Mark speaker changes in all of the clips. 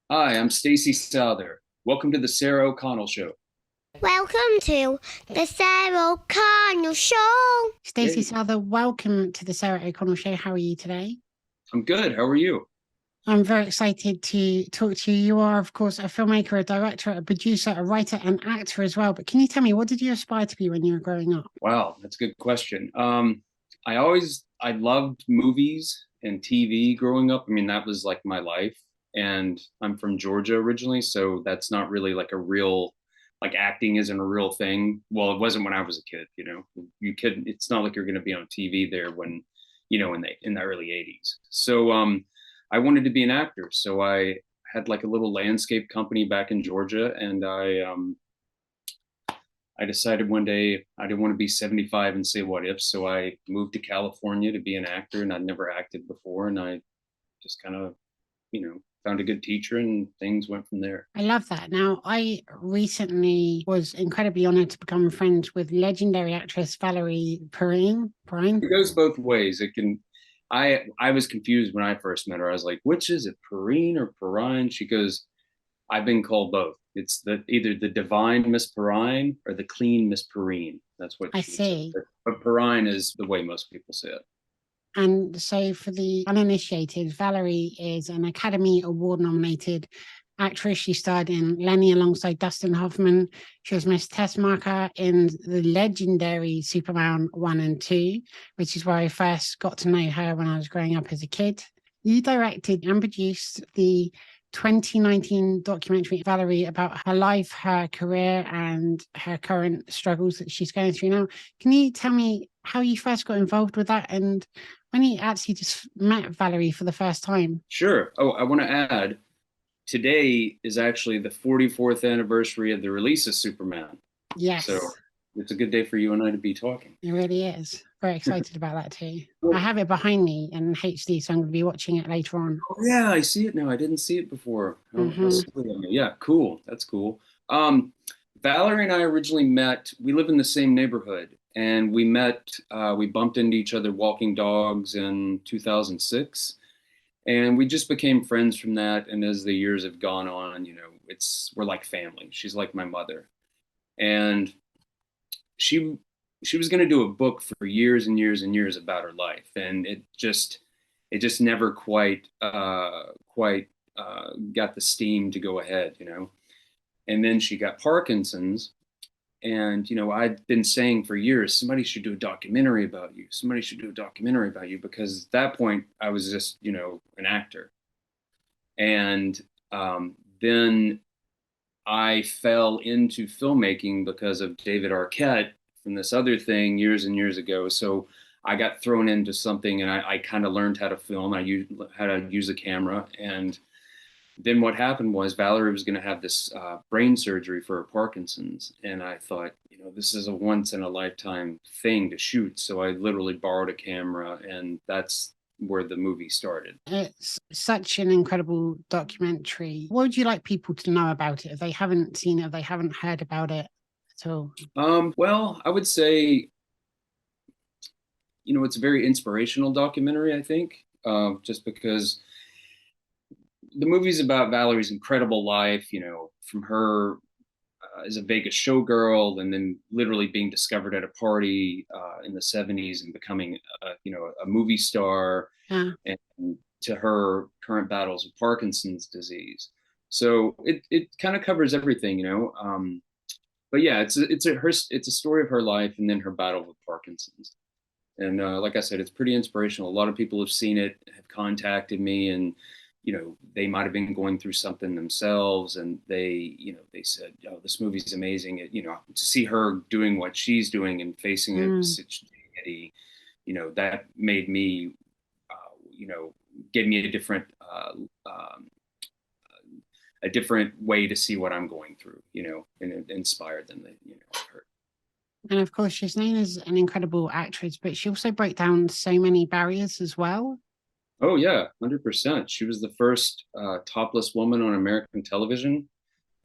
Speaker 1: Hi, I'm Stacey Souther. Welcome to the Sarah O'Connell Show.
Speaker 2: Welcome to the Sarah O'Connell Show.
Speaker 3: Stacey
Speaker 1: Yay.
Speaker 3: Souther, welcome to the Sarah O'Connell Show. How are you today?
Speaker 1: I'm good. How are you?
Speaker 3: I'm very excited to talk to you. You are, of course, a filmmaker, a director, a producer, a writer, and actor as well. But can you tell me, what did you aspire to be when you were growing up?
Speaker 1: Wow, that's a good question. I loved movies and TV growing up. I mean, that was like my life. And I'm from Georgia originally, so that's not really like a real, like acting isn't a real thing. Well, it wasn't when I was a kid, you know. It's not like you're going to be on TV there when, in the early 80s. So I wanted to be an actor. So I had like a little landscape company back in Georgia, and I decided one day I didn't want to be 75 and say what if. So I moved to California to be an actor, and I'd never acted before. And I just kind of, found a good teacher, and things went from there.
Speaker 3: I love that. Now, I recently was incredibly honored to become friends with legendary actress Valerie Perrine.
Speaker 1: It goes both ways. I was confused when I first met her. I was like, which is it, Perrine or Perrine? She goes, I've been called both. It's either the divine Miss Perrine or the clean Miss Perrine. That's what
Speaker 3: I
Speaker 1: she said.
Speaker 3: see.
Speaker 1: But Perrine is the way most people say it.
Speaker 3: And so, for the uninitiated, Valerie is an Academy Award nominated actress. She starred in Lenny alongside Dustin Hoffman. She was Miss Teschmacher in the legendary Superman 1 and 2, which is where I first got to know her when I was growing up as a kid. You directed and produced the 2019 documentary Valerie about her life, her career, and her current struggles that she's going through now. Can you tell me how you first got involved with that and when you actually just met Valerie for the first time?
Speaker 1: Sure. Oh, I want to add, today is actually the 44th anniversary of the release of Superman. So
Speaker 3: Yes,
Speaker 1: it's a good day for you and I to be talking.
Speaker 3: it really is. Very excited about that too. I have it behind me in HD, so I'm going to be watching it later on.
Speaker 1: Oh, yeah, I see it now. I didn't see it before. How
Speaker 3: Hmm.
Speaker 1: silly of me. Yeah, cool. That's cool. Um, Valerie and I originally met. We live in the same neighborhood, and we met. We bumped into each other walking dogs in 2006, and we just became friends from that. And as the years have gone on, we're like family. She's like my mother, and she she was going to do a book for years and years and years about her life, and it just never quite got the steam to go ahead. And then she got Parkinson's, and I'd been saying for years, somebody should do a documentary about you. Somebody should do a documentary about you, because at that point I was just an actor. And then I fell into filmmaking because of David Arquette from this other thing years and years ago. So I got thrown into something, and I kind of learned how to film. I used how to use a camera. And then what happened was Valerie was going to have this brain surgery for her Parkinson's. And I thought, this is a once in a lifetime thing to shoot. So I literally borrowed a camera, and that's where the movie started.
Speaker 3: It's such an incredible documentary. What would you like people to know about it if they haven't seen it, if they haven't heard about it at all?
Speaker 1: Well, I would say, it's a very inspirational documentary, I think, just because the movie's about Valerie's incredible life, from her as a Vegas showgirl, and then literally being discovered at a party in the 70s and becoming, a movie star,
Speaker 3: Yeah.
Speaker 1: and to her current battles with Parkinson's disease. So it kind of covers everything. But yeah, it's a story of her life, and then her battle with Parkinson's. And like I said, it's pretty inspirational. A lot of people have seen it, have contacted me, and they might have been going through something themselves, and they said, "Oh, this movie's amazing." To see her doing what she's doing and facing it with
Speaker 3: Mm.
Speaker 1: such dignity, that made me, uh, you know, gave me um, a different way to see what I'm going through, and it inspired them that, I've heard.
Speaker 3: And of course, she's known as an incredible actress, but she also broke down so many barriers as well.
Speaker 1: Oh yeah, 100%. She was the first topless woman on American television.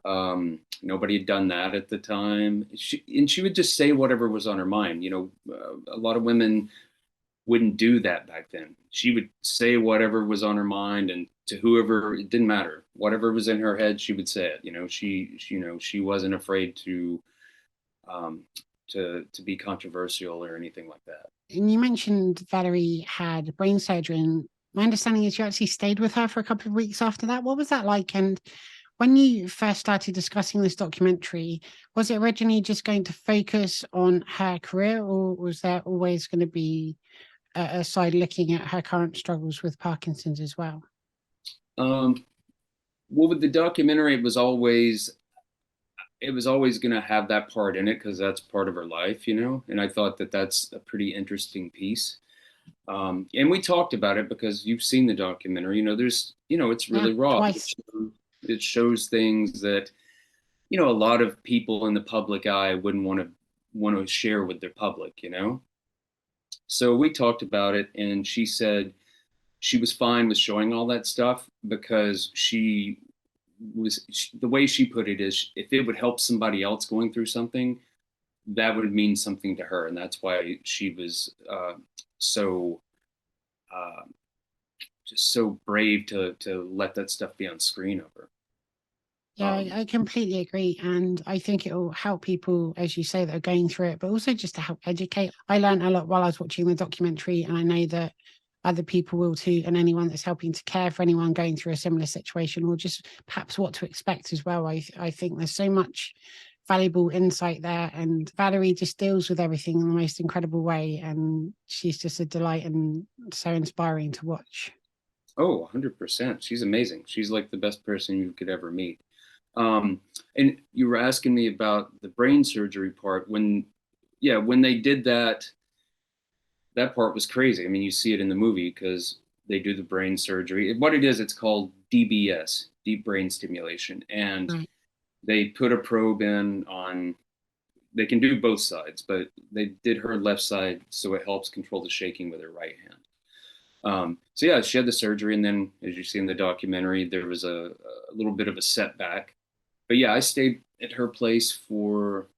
Speaker 1: Nobody had done that at the time. And she would just say whatever was on her mind. A lot of women wouldn't do that back then. She would say whatever was on her mind and to whoever, it didn't matter. Whatever was in her head, she would say it. She wasn't afraid um, to be controversial or anything like that.
Speaker 3: And you mentioned Valerie had brain surgery, and my understanding is you actually stayed with her for a couple of weeks after that. What was that like? And when you first started discussing this documentary, was it originally just going to focus on her career, or was there always going to be a side looking at her current struggles with Parkinson's as well?
Speaker 1: Well, with the documentary, it was always going to have that part in it because that's part of her life, and I thought that that's a pretty interesting piece. And we talked about it because you've seen the documentary. It's
Speaker 3: Yeah,
Speaker 1: really raw.
Speaker 3: twice.
Speaker 1: It shows things that a lot of people in the public eye wouldn't want to share with their public. So we talked about it, and she said she was fine with showing all that stuff because the way she put it is, if it would help somebody else going through something, that would mean something to her, and that's why she was so uh, just so brave to let that stuff be on screen of her.
Speaker 3: Yeah, I completely agree. And I think it will help people, as you say, that are going through it, but also just to help educate. I learned a lot while I was watching the documentary, and I know that other people will too, and anyone that's helping to care for anyone going through a similar situation, or just perhaps what to expect as well. I think there's so much valuable insight there, and Valerie just deals with everything in the most incredible way, and she's just a delight and so inspiring to watch.
Speaker 1: Oh, 100%. She's amazing. She's like the best person you could ever meet. And you were asking me about the brain surgery part. When they did that part was crazy. I mean, you see it in the movie because they do the brain surgery. What it is, it's called DBS, deep brain stimulation. And
Speaker 3: Right.
Speaker 1: they put a probe they can do both sides, but they did her left side so it helps control the shaking with her right hand. So yeah, she had the surgery, and then, as you see in the documentary, there was a little bit of a setback. But yeah, I stayed at her place for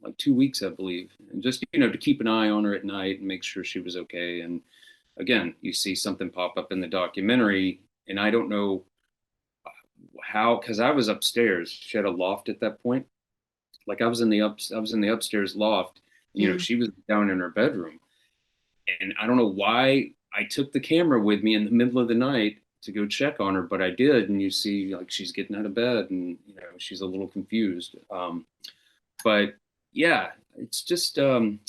Speaker 1: like 2 weeks, I believe, and just to keep an eye on her at night and make sure she was okay. And again, you see something pop up in the documentary, and I don't know how, because I was upstairs. She had a loft at that point. Like I was in the upstairs loft.
Speaker 3: Yeah.
Speaker 1: She was down in her bedroom, and I don't know why I took the camera with me in the middle of the night to go check on her, but I did. And you see, like, she's getting out of bed, and she's a little confused. But yeah, it's just when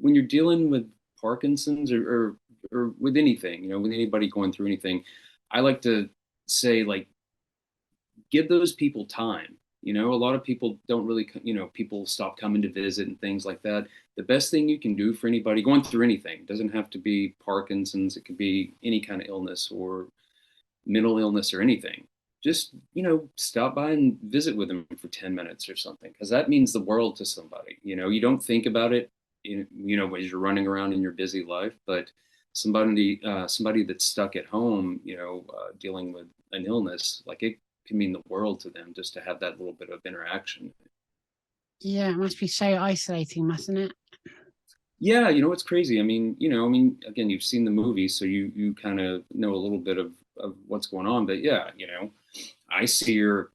Speaker 1: you're dealing with Parkinson's, or with anything, with anybody going through anything, I like to say, like, give those people time. A lot of people don't really, people stop coming to visit and things like that. The best thing you can do for anybody going through anything, it doesn't have to be Parkinson's, it could be any kind of illness or mental illness or anything. Just, stop by and visit with them for 10 minutes or something, because that means the world to somebody. You don't think about it, as you're running around in your busy life, but somebody that's stuck at home, dealing with an illness, like, it can mean the world to them just to have that little bit of interaction.
Speaker 3: Yeah, it must be so isolating, mustn't it?
Speaker 1: Yeah, it's crazy. Again, you've seen the movie, so you kind of know a little bit of what's going on. But yeah, I see her,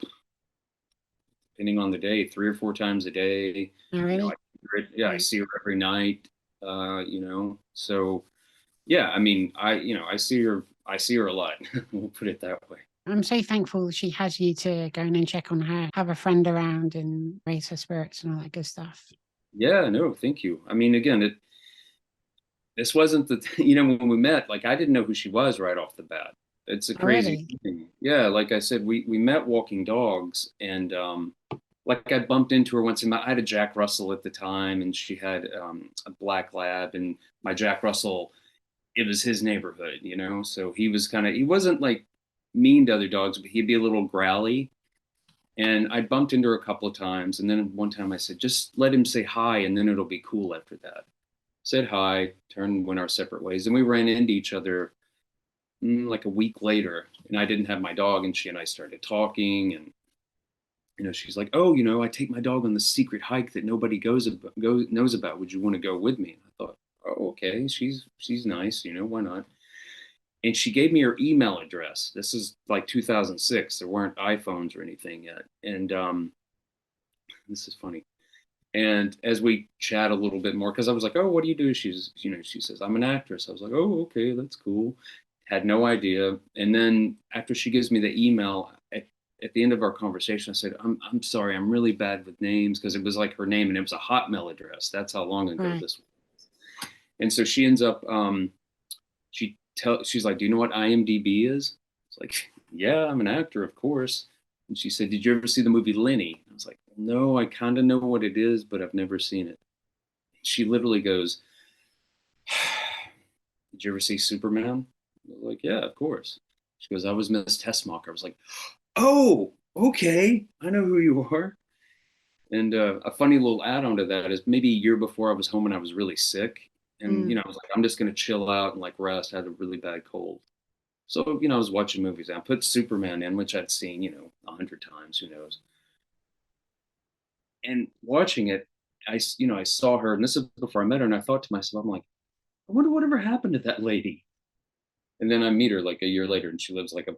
Speaker 1: depending on the day, 3 or 4 times a day.
Speaker 3: Oh, really?
Speaker 1: I see her every night. So yeah, I see her a lot. We'll put it that way.
Speaker 3: I'm so thankful that she has you to go in and check on her, have a friend around and raise her spirits and all that good stuff.
Speaker 1: Yeah, no, thank you. Again, this wasn't when we met, like, I didn't know who she was right off the bat. It's a
Speaker 3: Oh,
Speaker 1: crazy
Speaker 3: really?
Speaker 1: thing. Yeah, like I said, we met walking dogs, and like, I bumped into her once. I had a Jack Russell at the time, and she had a black lab, and my Jack Russell, it was his neighborhood. So he wasn't like mean to other dogs, but he'd be a little growly. And I bumped into her a couple of times, and then one time I said, just let him say hi, and then it'll be cool after that. Said hi, went our separate ways, and we ran into each other like a week later. And I didn't have my dog, and she and I started talking, and she's like, oh, I take my dog on the secret hike that nobody knows about. Would you want to go with me? And I thought, oh, okay, she's nice, why not? and she gave me her email address. This is like 2006. There weren't iPhones or anything yet. And this is funny. And as we chat a little bit more, because I was like, oh, what do you do? She's, she says, I'm an actress. I was like, oh, okay, that's cool. Had no idea. And then after she gives me the email, at the end of our conversation, I said, I'm sorry, I'm really bad with names, because it was like her name and it was a Hotmail address. That's how long ago this was. And so she ends up, she's like, do you know what IMDb is? It's like, yeah, I'm an actor, of course. And she said, did you ever see the movie Lenny? I was like, no, I kind of know what it is, but I've never seen it. She literally goes, did you ever see Superman? I was like, yeah, of course. She goes, I was Miss Teschmacher. I was like, oh, okay, I know who you are. And a funny little add-on to that is maybe a year before I was home and I was really sick. And, I was like, I'm just going to chill out and like rest. I had a really bad cold. So, I was watching movies. I put Superman in, which I'd seen, 100 times, who knows. And watching it, I saw her, and this is before I met her, and I thought to myself, I'm like, I wonder whatever happened to that lady. And then I meet her like a year later, and she lives like a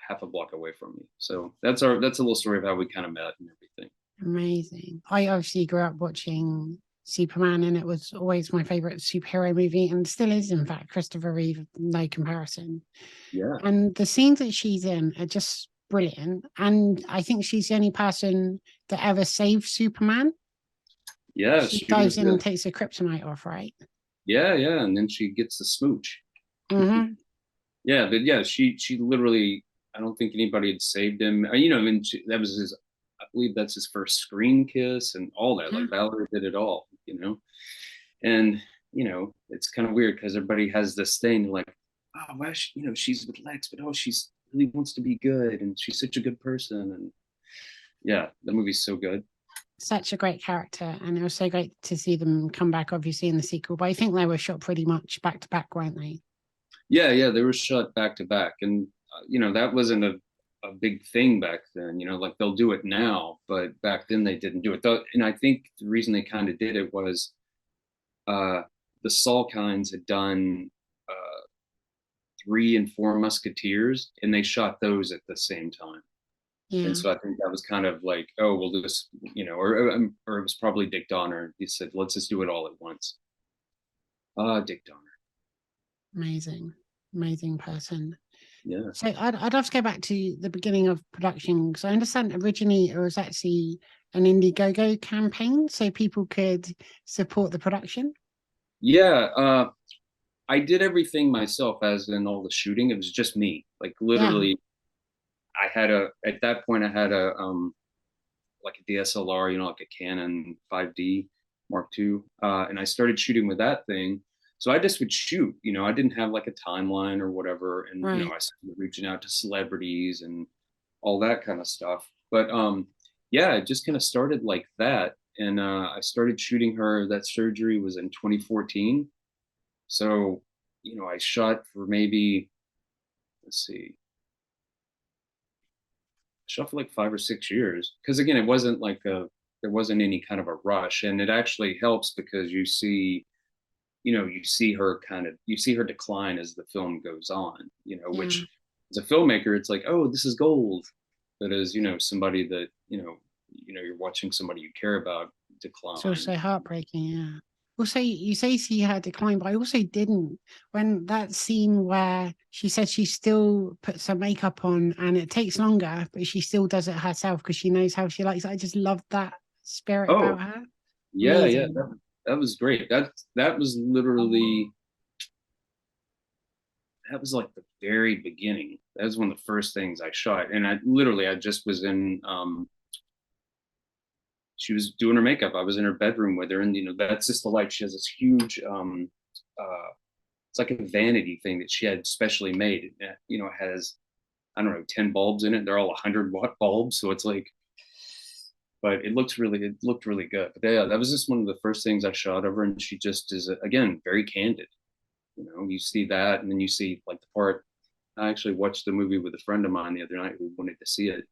Speaker 1: half a block away from me. So that's a little story of how we kind of met and everything.
Speaker 3: Amazing. I obviously grew up watching Superman, and it was always my favorite superhero movie, and still is, in fact. Christopher Reeve, no comparison.
Speaker 1: Yeah.
Speaker 3: And the scenes that she's in are just brilliant. And I think she's the only person that ever saved Superman.
Speaker 1: Yeah.
Speaker 3: She dives in and takes the kryptonite off, right?
Speaker 1: Yeah, yeah. And then she gets the smooch.
Speaker 3: Mm-hmm.
Speaker 1: Yeah, but yeah, she literally, I don't think anybody had saved him. That was his, I believe that's his first screen kiss and all that. Like Valerie did it all, And, it's kind of weird because everybody has this thing like, oh, well, she's with Lex, but she's really wants to be good and she's such a good person. And yeah, the movie's so good.
Speaker 3: Such a great character, and it was so great to see them come back, obviously, in the sequel. But I think they were shot pretty much back to back, weren't they?
Speaker 1: Yeah, they were shot back to back, and that wasn't a big thing back then. Like they'll do it now, but back then they didn't do it. And I think the reason they kind of did it was the Salkinds had done 3 and 4 Musketeers, and they shot those at the same time. Yeah. And so I think that was kind of like, oh, we'll do this, or it was probably Dick Donner. He said, let's just do it all at once. Dick Donner.
Speaker 3: Amazing person.
Speaker 1: Yeah.
Speaker 3: So I'd love to go back to the beginning of production, because I understand originally it was actually an Indiegogo campaign so people could support the production.
Speaker 1: Yeah. I did everything myself, as in all the shooting. It was just me, like literally. Yeah. At that point I had like a DSLR, like a Canon 5D Mark II. And I started shooting with that thing. So I just would shoot, I didn't have like a timeline or whatever. And, I started reaching out to celebrities and all that kind of stuff. But yeah, it just kind of started like that. And I started shooting her. That surgery was in 2014. So, I shot for maybe, shot for like 5 or 6 years. Because again, it wasn't like there wasn't any kind of a rush. And it actually helps because you see her decline as the film goes on, which as a filmmaker, it's like, oh, this is gold. But as, somebody that, you're watching somebody you care about decline.
Speaker 3: It's also heartbreaking, yeah. Also, you say she had declined, but I also didn't. When that scene where she said she still puts her makeup on and it takes longer, but she still does it herself because she knows how she likes it. I just loved that spirit about her.
Speaker 1: Yeah, amazing. Yeah, that was great. That was literally, that was like the very beginning. That was one of the first things I shot. And I just was in, she was doing her makeup. I was in her bedroom with her, and that's just the light. She has this huge, it's like a vanity thing that she had specially made. It has, I don't know, 10 bulbs in it. They're all 100-watt bulbs, so it's like, but it looked really good. But yeah, that was just one of the first things I shot of her, and she just is again very candid. You see that, and then you see like the part. I actually watched the movie with a friend of mine the other night who wanted to see it.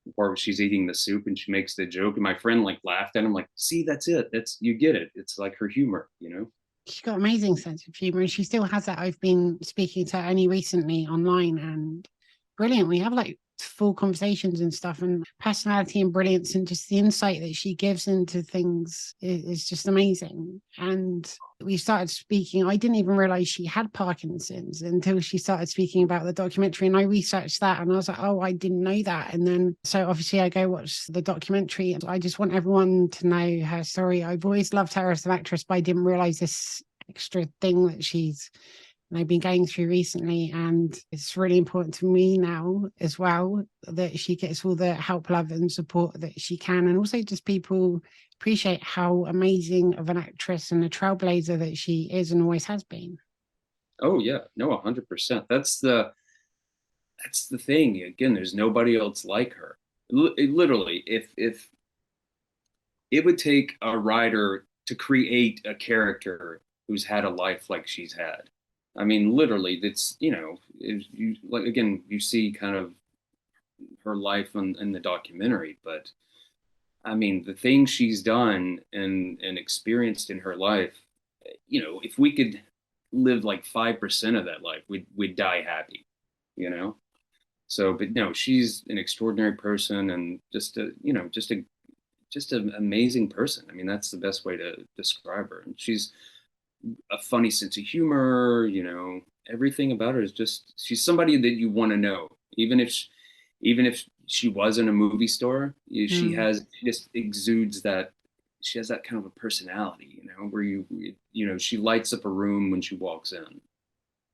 Speaker 1: The part where she's eating the soup and she makes the joke, and my friend like laughed at him, like, see, that's it. You get it. It's like her humor,
Speaker 3: she's got amazing sense of humor, and she still has that. I've been speaking to her only recently online, and brilliant. We have like full conversations and stuff, and personality and brilliance, and just the insight that she gives into things is just amazing. And we started speaking. I didn't even realize she had Parkinson's until she started speaking about the documentary, and I researched that, and I was like, oh, I didn't know that. And then so obviously I go watch the documentary, and I just want everyone to know her story. I've always loved her as an actress, but I didn't realize this extra thing that she's been going through recently. And it's really important to me now as well that she gets all the help, love and support that she can, and also just people appreciate how amazing of an actress and a trailblazer that she is and always has been.
Speaker 1: Oh yeah, no, 100%. That's the thing. Again, there's nobody else like her. Literally, if it would take a writer to create a character who's had a life like she's had. I mean, literally, that's, you like, again, you see kind of her life in the documentary, but I mean, the things she's done and experienced in her life, if we could live like 5% of that life, we'd die happy, you know? So, but no, she's an extraordinary person, and just an amazing person. I mean, that's the best way to describe her. And she's a funny sense of humor, everything about her is just, she's somebody that you want to know, even if she was in a movie star, she just exudes that. She has that kind of a personality, where she lights up a room when she walks in.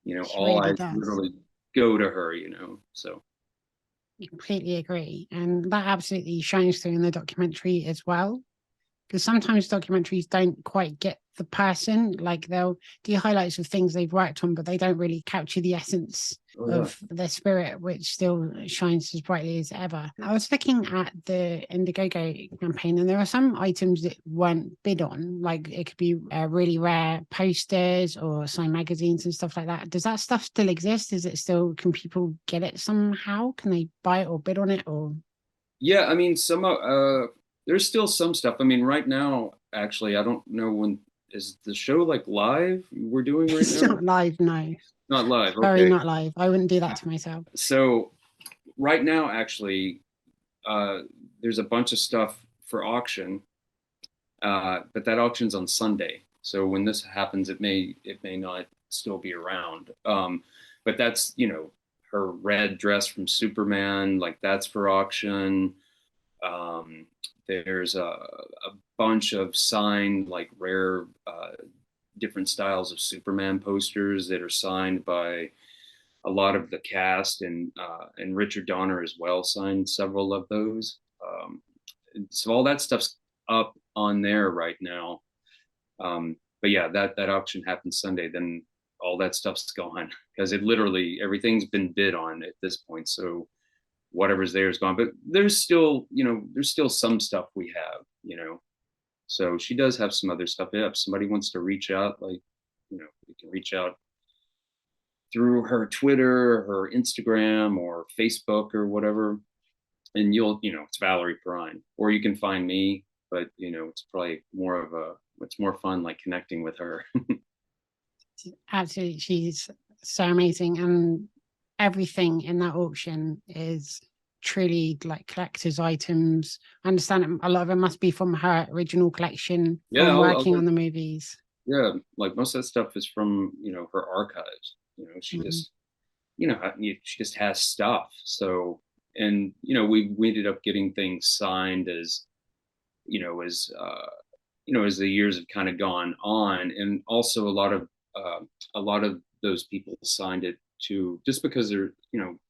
Speaker 3: She
Speaker 1: all
Speaker 3: really
Speaker 1: eyes
Speaker 3: does.
Speaker 1: literally go to her. So
Speaker 3: I completely agree, and that absolutely shines through in the documentary as well, because sometimes documentaries don't quite get the person. Like, they'll do highlights of things they've worked on, but they don't really capture the essence of their spirit, which still shines as brightly as ever. I was looking at the Indiegogo campaign, and there are some items that weren't bid on. Like, it could be really rare posters or signed magazines and stuff like that. Does that stuff still exist? Is it still, can people get it somehow? Can they buy it or bid on it? Or
Speaker 1: yeah, I mean, there's still some stuff. I mean, right now, actually, I don't know when is the show like live we're doing right
Speaker 3: it's
Speaker 1: now?
Speaker 3: not live, no.
Speaker 1: Not live.
Speaker 3: Very
Speaker 1: Okay.
Speaker 3: not live. I wouldn't do that to myself.
Speaker 1: So right now, actually, there's a bunch of stuff for auction, but that auction's on Sunday. So when this happens, it may not still be around. But that's, her red dress from Superman, like that's for auction. There's a bunch of signed, like rare, different styles of Superman posters that are signed by a lot of the cast, and Richard Donner as well signed several of those. So all that stuff's up on there right now. But yeah, that auction happens Sunday. Then all that stuff's gone because it literally everything's been bid on at this point. So whatever's there is gone. But there's still some stuff we have. So she does have some other stuff. Yeah, if somebody wants to reach out, like, you can reach out through her Twitter, her Instagram, or Facebook, or whatever. And it's Valerie Perrine, or you can find me. But it's probably it's more fun like connecting with her.
Speaker 3: Absolutely, she's so amazing, and everything in that auction is truly like collector's items. I understand a lot of it must be from her original collection from working on the movies.
Speaker 1: Yeah, like most of that stuff is from her archives. She just she just has stuff. So, and we ended up getting things signed as as the years have kind of gone on, and also a lot of those people signed it to just because they're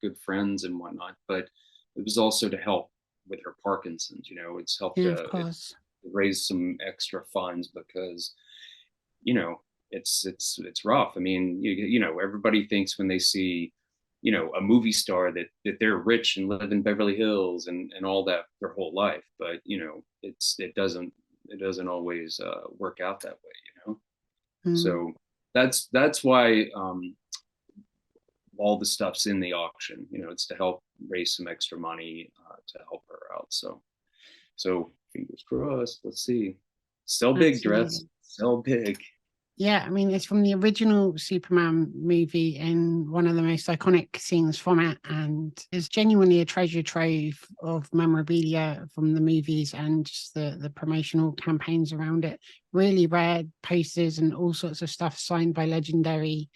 Speaker 1: good friends and whatnot, but it was also to help with her Parkinson's. It's helped to raise some extra funds because it's rough. I mean, everybody thinks when they see a movie star that they're rich and live in Beverly Hills and all that their whole life, but it doesn't always work out that way. So that's why all the stuff's in the auction. It's to help raise some extra money to help her out. So fingers crossed. Let's see. Sell big, dress. Sell big.
Speaker 3: Yeah, I mean, it's from the original Superman movie and one of the most iconic scenes from it. And it's genuinely a treasure trove of memorabilia from the movies and just the promotional campaigns around it. Really rare posters and all sorts of stuff signed by legendary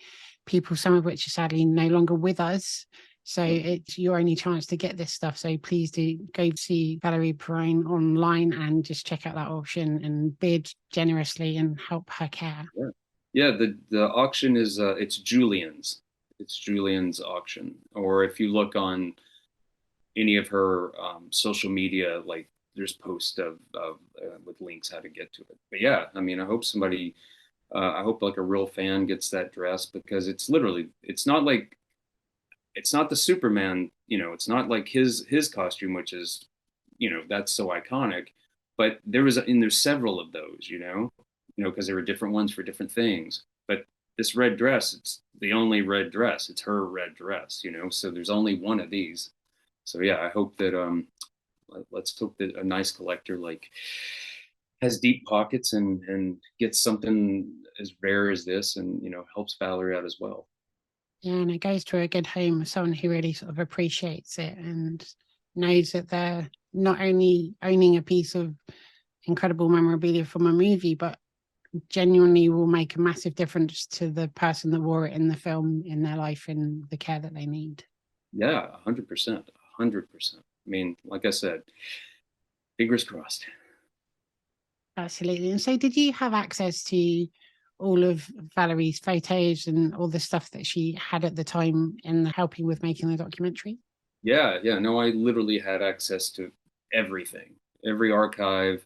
Speaker 3: people, some of which are sadly no longer with us. So it's your only chance to get this stuff. So please do go see Valerie Perrine online and just check out that auction and bid generously and help her care.
Speaker 1: Yeah, yeah. The auction is it's Julien's. It's Julien's auction. Or if you look on any of her social media, like there's posts of with links how to get to it. But yeah, I mean, I hope somebody, I hope like a real fan gets that dress, because it's literally, it's not the Superman, you know, it's not like his costume, which is, you know, that's so iconic. But there's several of those, because there were different ones for different things. But this red dress, it's the only red dress. It's her red dress, So there's only one of these. So yeah, I hope that let's hope that a nice collector like has deep pockets and gets something as rare as this, and helps Valerie out as well.
Speaker 3: Yeah, and it goes to a good home with someone who really sort of appreciates it and knows that they're not only owning a piece of incredible memorabilia from a movie, but genuinely will make a massive difference to the person that wore it in the film, in their life, and the care that they need.
Speaker 1: Yeah, 100%, 100%. I mean, like I said, fingers crossed.
Speaker 3: Absolutely. And so did you have access to all of Valerie's photos and all the stuff that she had at the time in helping with making the documentary?
Speaker 1: Yeah, yeah. No, I literally had access to everything, every archive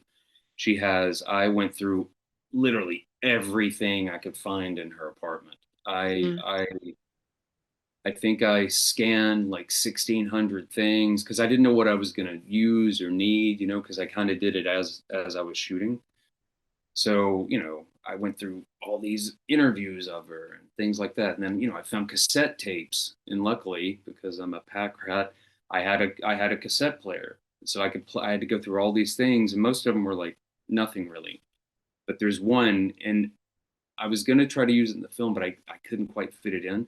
Speaker 1: she has. I went through literally everything I could find in her apartment. I
Speaker 3: Yeah.
Speaker 1: I I think I scanned like 1,600 things because I didn't know what I was gonna use or need, because I kind of did it as I was shooting. So, I went through all these interviews of her and things like that. And then, I found cassette tapes. And luckily, because I'm a pack rat, I had a cassette player. So I had to go through all these things, and most of them were like nothing really. But there's one, and I was gonna try to use it in the film, but I couldn't quite fit it in.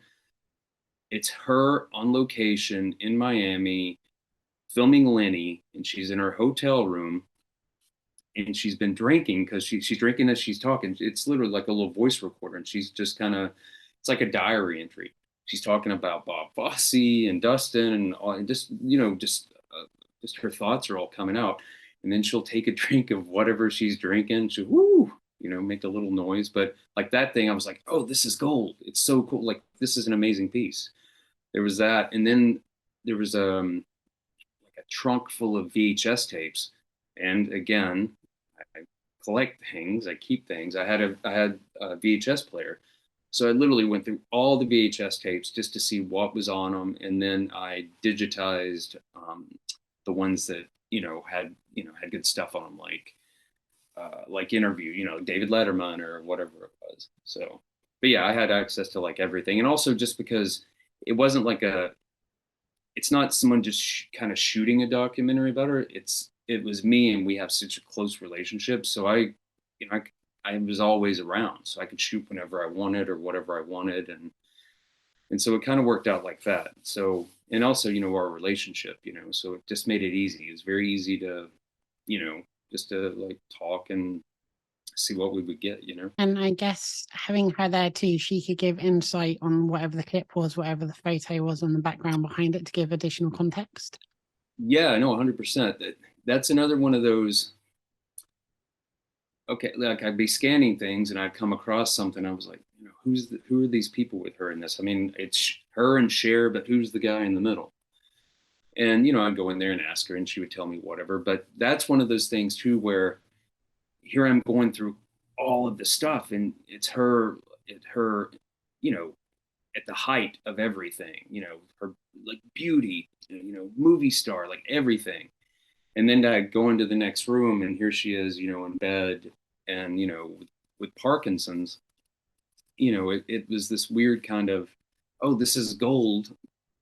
Speaker 1: It's her on location in Miami filming Lenny, and she's in her hotel room, and she's been drinking because she's drinking as she's talking. It's literally like a little voice recorder, and she's just kind of, it's like a diary entry. She's talking about Bob Fosse and Dustin and all, and just her thoughts are all coming out. And then she'll take a drink of whatever she's drinking. She'll woo, make a little noise. But like that thing, I was like, oh, this is gold. It's so cool. Like this is an amazing piece. There was that, and then there was like a trunk full of VHS tapes. And again, I collect things, I keep things. I had a VHS player, so I literally went through all the VHS tapes just to see what was on them, and then I digitized the ones that had good stuff on them, like interview, David Letterman or whatever it was. So, but yeah, I had access to like everything, and also just because it wasn't like it's not someone just kind of shooting a documentary about her. It was me, and we have such a close relationship. So I was always around, so I could shoot whenever I wanted or whatever I wanted, and so it kind of worked out like that. So, and also, our relationship, so it just made it easy. It was very easy to, just to like talk and see what we would get.
Speaker 3: And I guess having her there too, she could give insight on whatever the clip was, whatever the photo was, and the background behind it to give additional context.
Speaker 1: Yeah, no, 100%. That's another one of those. Okay, like I'd be scanning things and I'd come across something. I was like, who are these people with her in this? I mean, it's her and Cher, but who's the guy in the middle? And I'd go in there and ask her, and she would tell me whatever. But that's one of those things too, where here I'm going through all of the stuff, and it's her, you know, at the height of everything, her like beauty, movie star, like everything. And then I go into the next room, and here she is, in bed, and with Parkinson's. It was this weird kind of, oh, this is gold,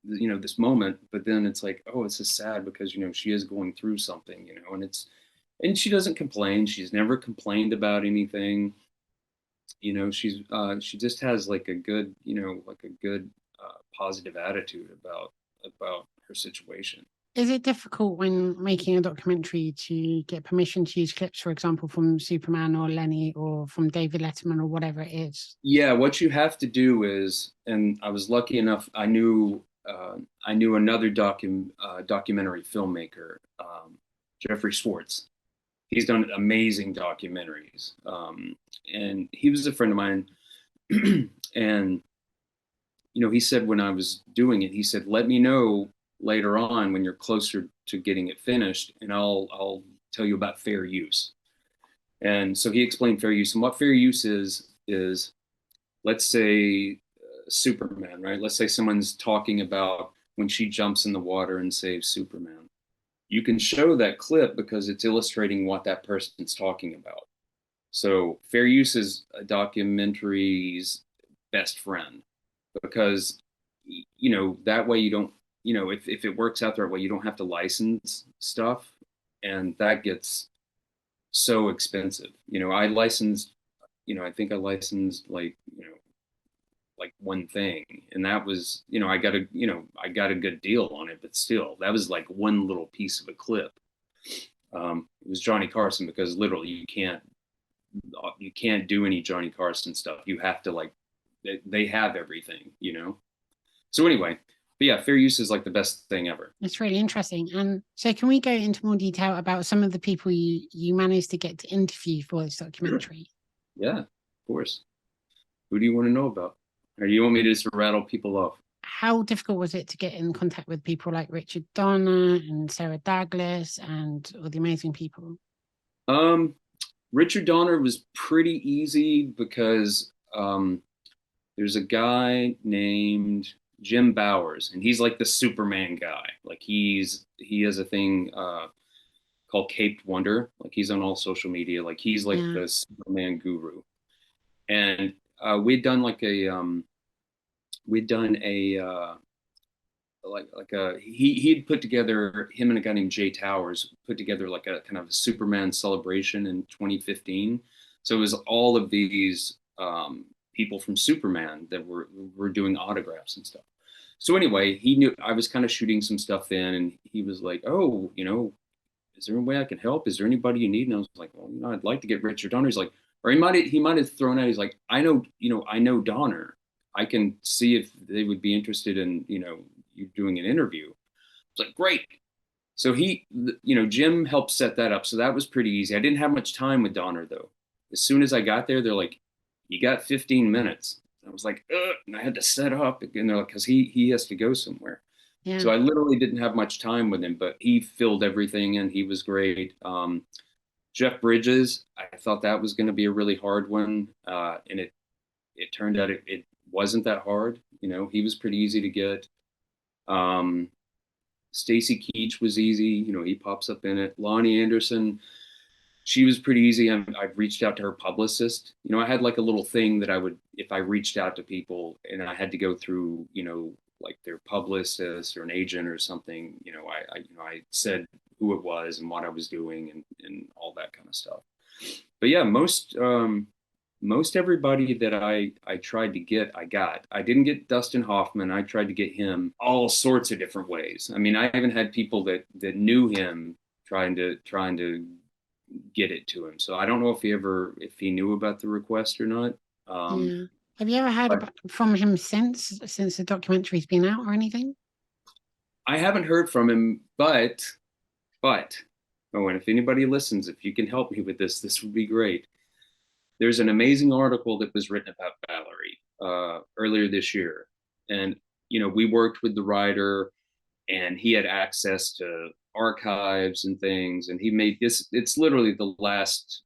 Speaker 1: this moment. But then it's like, oh, it's just sad because she is going through something, and she doesn't complain. She's never complained about anything. You know, she just has like a good, you know, like a good positive attitude about her situation.
Speaker 3: Is it difficult when making a documentary to get permission to use clips, for example, from Superman or Lenny or from David Letterman or whatever it is?
Speaker 1: Yeah, what you have to do is, and I was lucky enough, I knew another documentary filmmaker, Jeffrey Schwartz. He's done amazing documentaries, and he was a friend of mine. And you know, he said when I was doing it, he said, "Let me know later on when you're closer to getting it finished, and I'll tell you about fair use." And so he explained fair use, and what fair use is, let's say Superman, right? Let's say someone's talking about when she jumps in the water and saves Superman. You can show that clip because it's illustrating what that person's talking about. So fair use is a documentary's best friend, because you know that way you don't, you know, if it works out the right way, you don't have to license stuff, and that gets so expensive. You know, I licensed, you know, I think I licensed like, you know, like one thing, and that was, you know, I got a good deal on it, but still that was like one little piece of a clip. It was Johnny Carson, because literally you can't do any Johnny Carson stuff. You have to like, they have everything, you know. So anyway, but yeah, fair use is like the best thing ever.
Speaker 3: It's really interesting. And so can we go into more detail about some of the people you managed to get to interview for this documentary?
Speaker 1: Yeah, of course. Who do you want to know about? Or do you want me to just rattle people off?
Speaker 3: How difficult was it to get in contact with people like Richard Donner and Sarah Douglas and all the amazing people?
Speaker 1: Richard Donner was pretty easy because there's a guy named Jim Bowers, and he's like the Superman guy. Like he has a thing called Caped Wonder. Like he's on all social media. Like he's like
Speaker 3: Yeah.
Speaker 1: the Superman guru. And we'd done like a we'd done a like a he'd put together, him and a guy named Jay Towers put together like a kind of a Superman celebration in 2015. So it was all of these people from Superman that were doing autographs and stuff. So anyway, he knew I was kind of shooting some stuff then, and he was like, "Oh, you know, is there any way I can help? Is there anybody you need?" And I was like, "Well, you know, I'd like to get Richard Donner." He's like, or he might have thrown out. He's like, "I know, you know, I know Donner. I can see if they would be interested in, you know, you doing an interview." It's like, great. So he, you know, Jim helped set that up. So that was pretty easy. I didn't have much time with Donner though. As soon as I got there, they're like, "You got 15 minutes." I was like, ugh, and I had to set up, and they're like, because he has to go somewhere.
Speaker 3: Yeah.
Speaker 1: So I literally didn't have much time with him, but he filled everything in. He was great. Jeff Bridges, I thought that was going to be a really hard one, and it turned out it wasn't that hard. You know, he was pretty easy to get. Stacy Keach was easy. You know, he pops up in it. Lonnie Anderson, she was pretty easy. I've reached out to her publicist. You know, I had like a little thing that I would, if I reached out to people and I had to go through, you know, like their publicist or an agent or something, you know, I said who it was and what I was doing and all that kind of stuff. But yeah, most everybody that I tried to get, I got. I didn't get Dustin Hoffman. I tried to get him all sorts of different ways. I mean, I even had people that knew him trying to get it to him. So I don't know if he knew about the request or not.
Speaker 3: Yeah. Have you ever heard from him since the documentary's been out or anything?
Speaker 1: I haven't heard from him, but oh, and if anybody listens, if you can help me with this would be great. There's an amazing article that was written about Valerie earlier this year, and you know, we worked with the writer, and he had access to archives and things, and he made this. It's literally the last.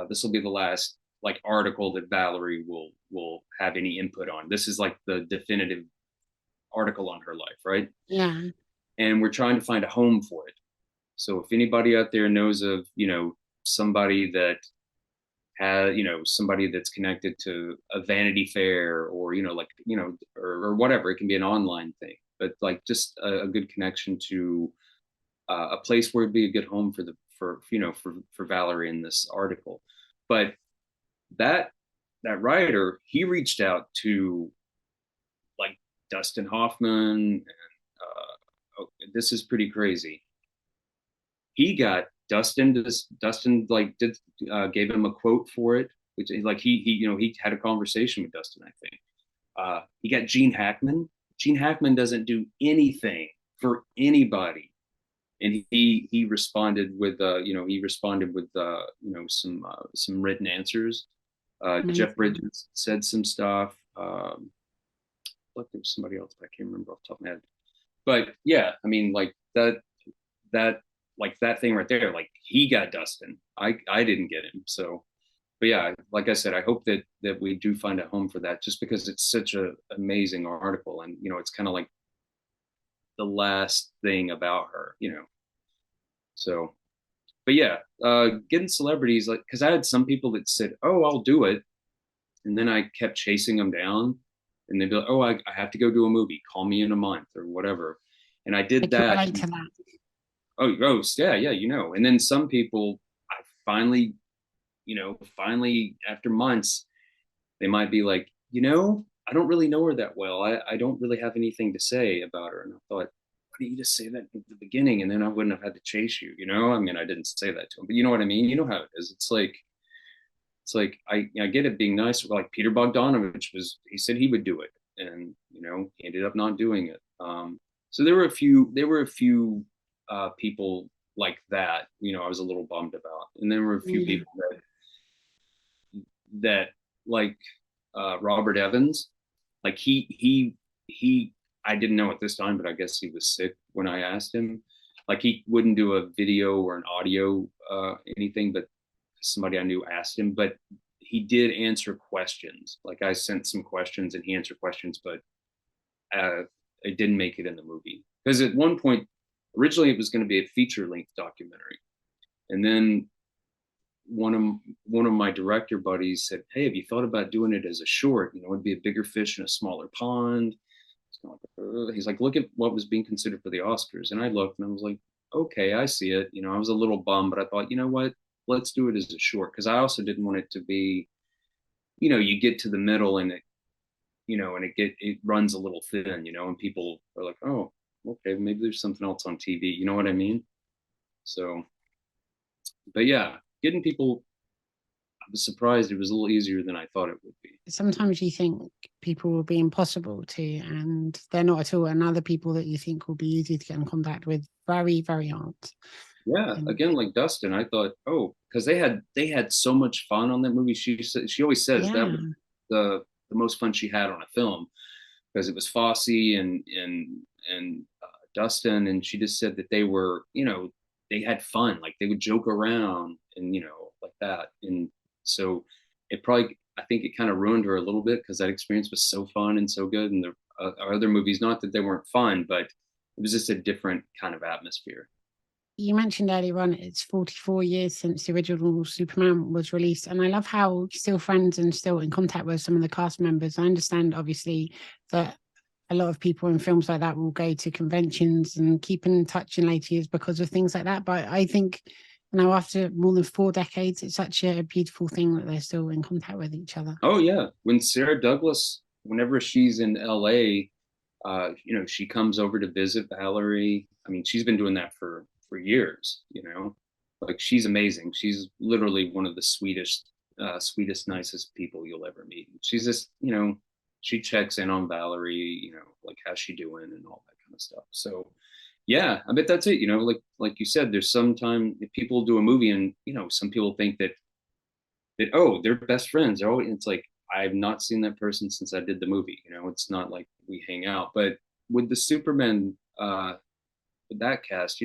Speaker 1: This will be the last like article that Valerie will have any input on. This is like the definitive article on her life, right?
Speaker 3: Yeah.
Speaker 1: And we're trying to find a home for it. So if anybody out there knows of, you know, somebody that has, you know, somebody that's connected to a Vanity Fair or, you know, like, you know, or whatever, it can be an online thing, but like just a good connection to a place where it'd be a good home for you know, for Valerie in this article. But that that writer, he reached out to like Dustin Hoffman, and oh, this is pretty crazy. He got Dustin like did gave him a quote for it, which like he had a conversation with Dustin, I think. He got Gene Hackman. Gene Hackman doesn't do anything for anybody, and he responded with some written answers. Jeff Bridges said some stuff. Look, there's somebody else, but I can't remember off the top of my head. But yeah, I mean, like that thing right there, like he got Dustin. I didn't get him. So, but yeah, like I said, I hope that we do find a home for that, just because it's such an amazing article, and it's kind of like the last thing about her, So, but yeah, getting celebrities, like, because I had some people that said, "Oh, I'll do it," and then I kept chasing them down, and they'd be like, "Oh, I have to go do a movie. Call me in a month or whatever," and I did that.
Speaker 3: To that.
Speaker 1: Oh, yeah. And then some people, I finally after months, they might be like, I don't really know her that well. I don't really have anything to say about her. And I thought, why didn't you just say that at the beginning? And then I wouldn't have had to chase you, I mean, I didn't say that to him, but you know what I mean? You know how it is. It's like, I get it being nice. Like Peter Bogdanovich he said he would do it. And, he ended up not doing it. So there were a few people like that, I was a little bummed about. And there were a few people that like Robert Evans, like he I didn't know at this time, but I guess he was sick when I asked him. Like he wouldn't do a video or an audio anything, but somebody I knew asked him. But he did answer questions. Like I sent some questions and he answered questions, but it didn't make it in the movie, because at one point originally it was going to be a feature-length documentary, and then one of my director buddies said, "Hey, have you thought about doing it as a short? It'd be a bigger fish in a smaller pond." He's like, "Look at what was being considered for the Oscars." And I looked and I was like, "Okay, I see it." I was a little bummed, but I thought, you know what? Let's do it as a short, because I also didn't want it to be, you get to the middle and it runs a little thin, and people are like, "Oh, okay, maybe there's something else on TV." You know what I mean? So, but yeah, getting people, I was surprised it was a little easier than I thought it would be.
Speaker 3: Sometimes you think people will be impossible to, and they're not at all. And other people that you think will be easy to get in contact with, very, very hard.
Speaker 1: Yeah, again, like Dustin, I thought, because they had so much fun on that movie. She always says that was the most fun she had on a film, because it was Fosse and Dustin, and she just said that they were, they had fun, like they would joke around and like that. And so I think it kind of ruined her a little bit, because that experience was so fun and so good. And the other movies, not that they weren't fun, but it was just a different kind of atmosphere.
Speaker 3: You mentioned earlier on, it's 44 years since the original Superman was released. And I love how you're still friends and still in contact with some of the cast members. I understand, obviously, that a lot of people in films like that will go to conventions and keep in touch in later years because of things like that. But I think, after more than 4 decades, it's such a beautiful thing that they're still in contact with each other.
Speaker 1: Oh, yeah. When Sarah Douglas, whenever she's in LA, she comes over to visit Valerie. I mean, she's been doing that for years, like she's amazing. She's literally one of the sweetest, nicest people you'll ever meet. She's just, she checks in on Valerie, like how's she doing and all that kind of stuff. So yeah, I bet that's it. Like you said, there's sometimes if people do a movie and, some people think that, oh, they're best friends. It's like, I've not seen that person since I did the movie. It's not like we hang out. But with the Superman, with that cast,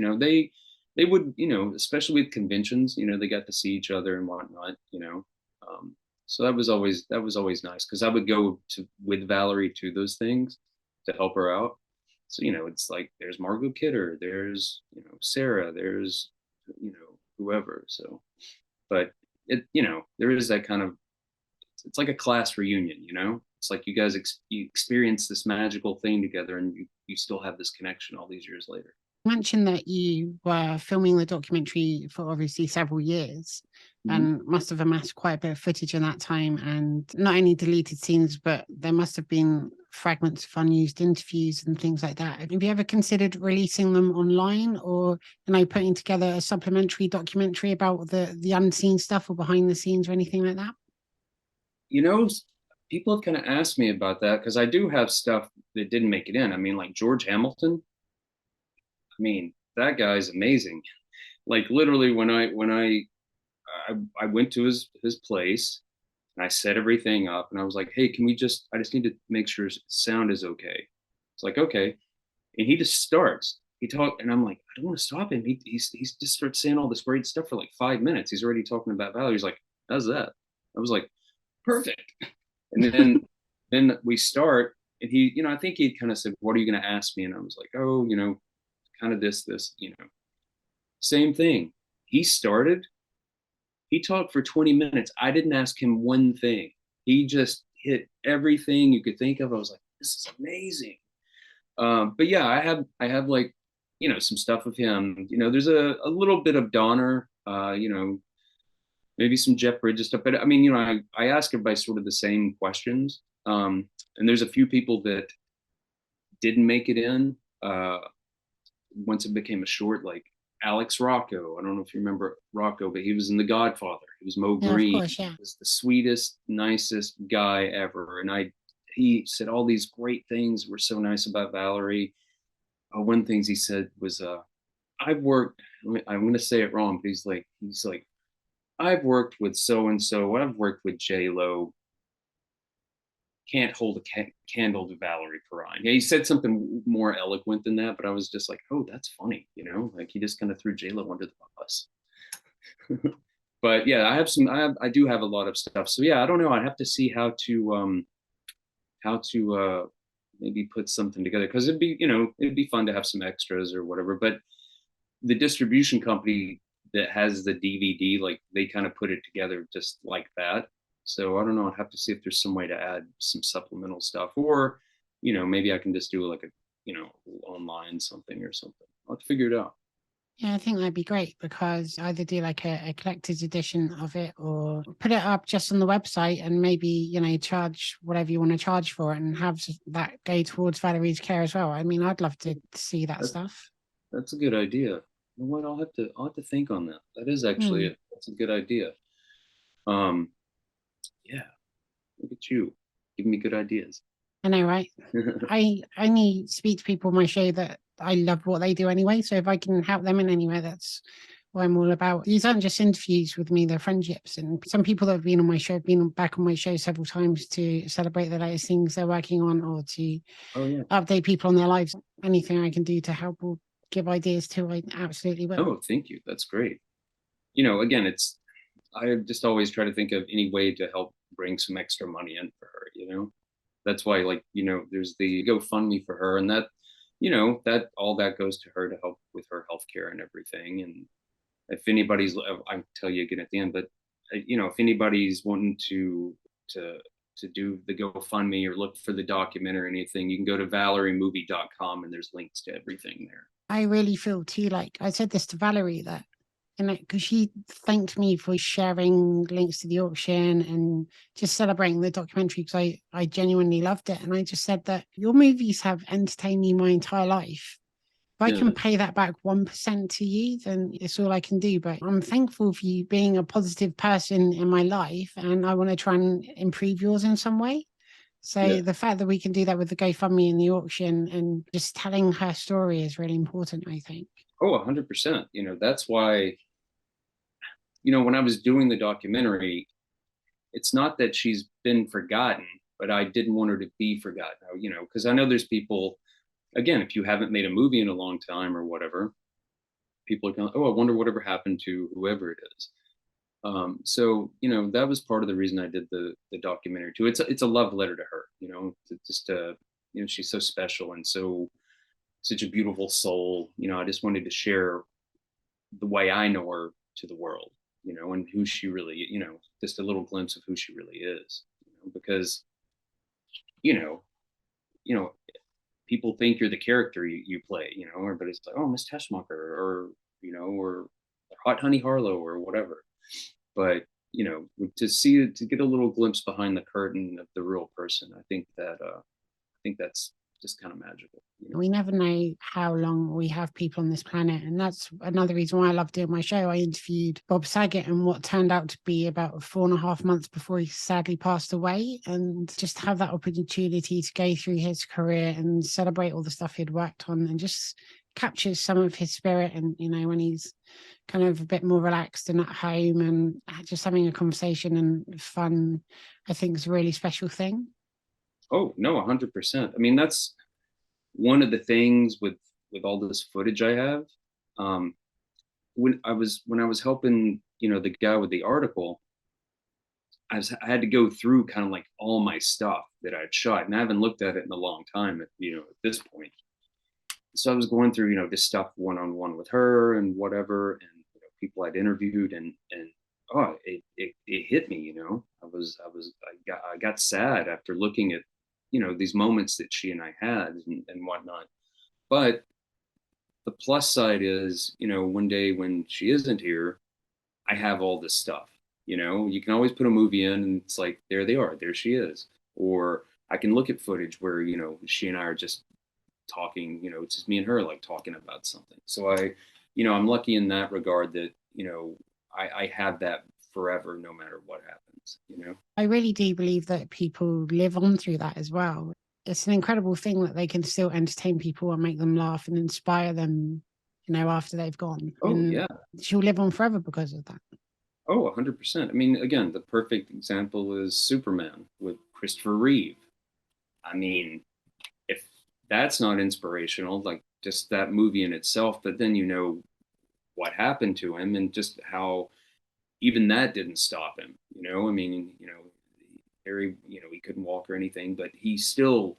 Speaker 1: they would, especially with conventions, they got to see each other and whatnot, so that was always nice, because I would go with Valerie to those things to help her out. So it's like there's Margot Kidder, there's Sarah, there's whoever. So, but it there is that kind of, it's like a class reunion. It's like you guys you experience this magical thing together, and you still have this connection all these years later.
Speaker 3: You mentioned that you were filming the documentary for obviously several years and must have amassed quite a bit of footage in that time, and not only deleted scenes, but there must have been fragments of unused interviews and things like that. Have you ever considered releasing them online, or putting together a supplementary documentary about the unseen stuff or behind the scenes or anything like that?
Speaker 1: You know, people have kind of asked me about that because I do have stuff that didn't make it in. I mean, like George Hamilton. I mean, that guy's amazing. Like literally, when I went to his place and I set everything up, and I was like, hey, I just need to make sure sound is okay. It's like, okay. And he just starts. He talked, and I'm like, I don't want to stop him. He's just starts saying all this great stuff for like 5 minutes. He's already talking about Valerie. He's like, how's that? I was like, perfect. And then we start, and he, I think he kind of said, what are you going to ask me? And I was like, oh, kind of this, same thing. He started, he talked for 20 minutes. I didn't ask him one thing. He just hit everything you could think of. I was like, this is amazing. But yeah, I have like, some stuff of him. There's a little bit of Donner, maybe some Jeff Bridges stuff. But I mean, I ask everybody sort of the same questions. And there's a few people that didn't make it in once it became a short, like Alex Rocco. I don't know if you remember Rocco, but he was in The Godfather. He was Mo Green.
Speaker 3: Of course, yeah.
Speaker 1: He was the sweetest, nicest guy ever. And he said all these great things were so nice about Valerie. One thing he said was, I've worked, I'm going to say it wrong, but he's like, I've worked with so-and-so, I've worked with J-Lo, can't hold a candle to Valerie Perrine. Yeah, he said something more eloquent than that, but I was just like, oh, that's funny, like he just kind of threw J-Lo under the bus. But yeah, I do have a lot of stuff. So yeah, I don't know. I'd have to see how to maybe put something together, because it'd be fun to have some extras or whatever. But the distribution company that has the DVD, like they kind of put it together just like that. So I don't know. I'd have to see if there's some way to add some supplemental stuff, or maybe I can just do like a online something or something. I'll have to figure it out.
Speaker 3: Yeah, I think that'd be great, because either do like a collector's edition of it, or put it up just on the website and maybe, charge whatever you want to charge for it and have that go towards Valerie's care as well. I mean, I'd love to see that stuff.
Speaker 1: That's a good idea. You know what? I'll have to think on that. That is actually that's a good idea. Yeah, look at you giving me good ideas.
Speaker 3: I know, right? I only speak to people on my show that I love what they do anyway. So if I can help them in any way, that's what I'm all about. These aren't just interviews with me, they're friendships. And some people that have been on my show have been back on my show several times to celebrate the latest things they're working on, or to update people on their lives. Anything I can do to help or give ideas to, I absolutely will.
Speaker 1: Oh, thank you. That's great. Again, I just always try to think of any way to help bring some extra money in for her. That's why, like, there's the GoFundMe for her, and that, that all that goes to her to help with her healthcare and everything. And if anybody's, I'll tell you again at the end, but if anybody's wanting to do the GoFundMe or look for the documentary or anything, you can go to valeriemovie.com, and there's links to everything there.
Speaker 3: I really feel too, like I said this to Valerie, that because she thanked me for sharing links to the auction and just celebrating the documentary, because I genuinely loved it. And I just said that your movies have entertained me my entire life. If I can pay that back 1% to you, then it's all I can do. But I'm thankful for you being a positive person in my life, and I want to try and improve yours in some way. So the fact that we can do that with the GoFundMe and the auction and just telling her story is really important, I think.
Speaker 1: Oh, 100%. That's why, when I was doing the documentary, it's not that she's been forgotten, but I didn't want her to be forgotten, because I know there's people, again, if you haven't made a movie in a long time or whatever, people are going, oh, I wonder whatever happened to whoever it is. So, that was part of the reason I did the documentary too. It's a love letter to her, just, she's so special and such a beautiful soul. I just wanted to share the way I know her to the world, and who she really, just a little glimpse of who she really is, because, people think you're the character you play, you know, everybody's like, oh, Miss Teschmacher, or, you know, or Hot Honey Harlow, or whatever. But, you know, to get a little glimpse behind the curtain of the real person, I think that's just kind of magical. You know?
Speaker 3: We never know how long we have people on this planet. And that's another reason why I love doing my show. I interviewed Bob Saget in what turned out to be about 4.5 months before he sadly passed away. And just have that opportunity to go through his career and celebrate all the stuff he'd worked on, and just captures some of his spirit. And, you know, when he's kind of a bit more relaxed and at home and just having a conversation and fun, I think is a really special thing.
Speaker 1: Oh, no, 100%. I mean, that's one of the things with all this footage I have. When I was helping, you know, the guy with the article, I had to go through kind of like all my stuff that I'd shot, and I haven't looked at it in a long time, you know, at this point. So I was going through, you know, this stuff one-on-one with her and whatever, and, you know, people I'd interviewed, and oh, it hit me, you know. I got sad after looking at, you know, these moments that she and I had, and whatnot. But the plus side is, you know, one day when she isn't here, I have all this stuff. You know, you can always put a movie in and it's like, there they are, there she is. Or I can look at footage where, you know, she and I are just talking, you know, it's just me and her like talking about something. So you know, I'm lucky in that regard that, you know, I have that forever, no matter what happens, you know.
Speaker 3: I really do believe that people live on through that as well. It's an incredible thing that they can still entertain people and make them laugh and inspire them, you know, after they've gone.
Speaker 1: Oh,
Speaker 3: and
Speaker 1: yeah.
Speaker 3: She'll live on forever because of that.
Speaker 1: Oh, 100%. I mean, again, the perfect example is Superman with Christopher Reeve. I mean, if that's not inspirational, like just that movie in itself, but then you know what happened to him, and just how even that didn't stop him. You know, I mean, you know, Harry, you know, he couldn't walk or anything, but he still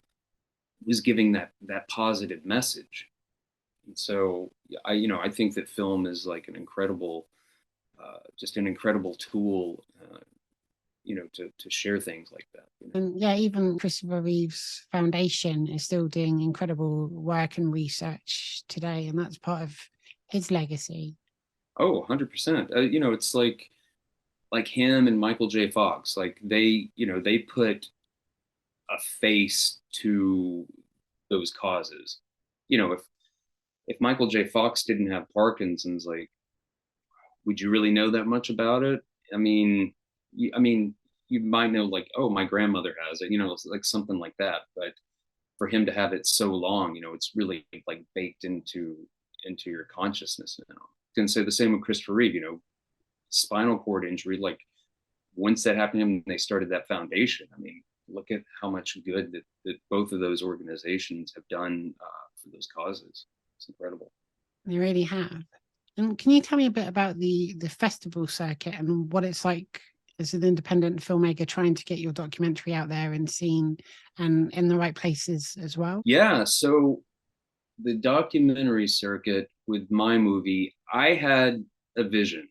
Speaker 1: was giving that positive message. And so you know, I think that film is like an incredible, just an incredible tool, you know, to share things like that. You know?
Speaker 3: And yeah, even Christopher Reeve's foundation is still doing incredible work and research today, and that's part of his legacy.
Speaker 1: Oh, 100%. You know, it's like him and Michael J. Fox, like they, you know, they put a face to those causes. You know, if Michael J. Fox didn't have Parkinson's, like, would you really know that much about it? I mean, you might know like, oh, my grandmother has it, you know, like something like that. But for him to have it so long, you know, it's really like baked into your consciousness now. I can say the same with Christopher Reeve, you know, spinal cord injury. Like once that happened to him, they started that foundation. I mean, look at how much good that both of those organizations have done for those causes. It's incredible.
Speaker 3: They really have. And can you tell me a bit about the festival circuit and what it's like as an independent filmmaker trying to get your documentary out there and seen and in the right places as well?
Speaker 1: Yeah. So the documentary circuit with my movie, I had a vision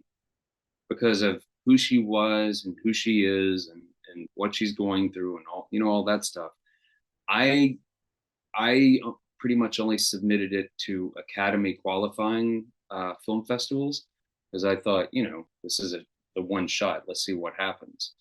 Speaker 1: because of who she was and who she is, and what she's going through, and all, you know, all that stuff. I pretty much only submitted it to Academy qualifying film festivals because I thought, you know, this is the one shot. Let's see what happens.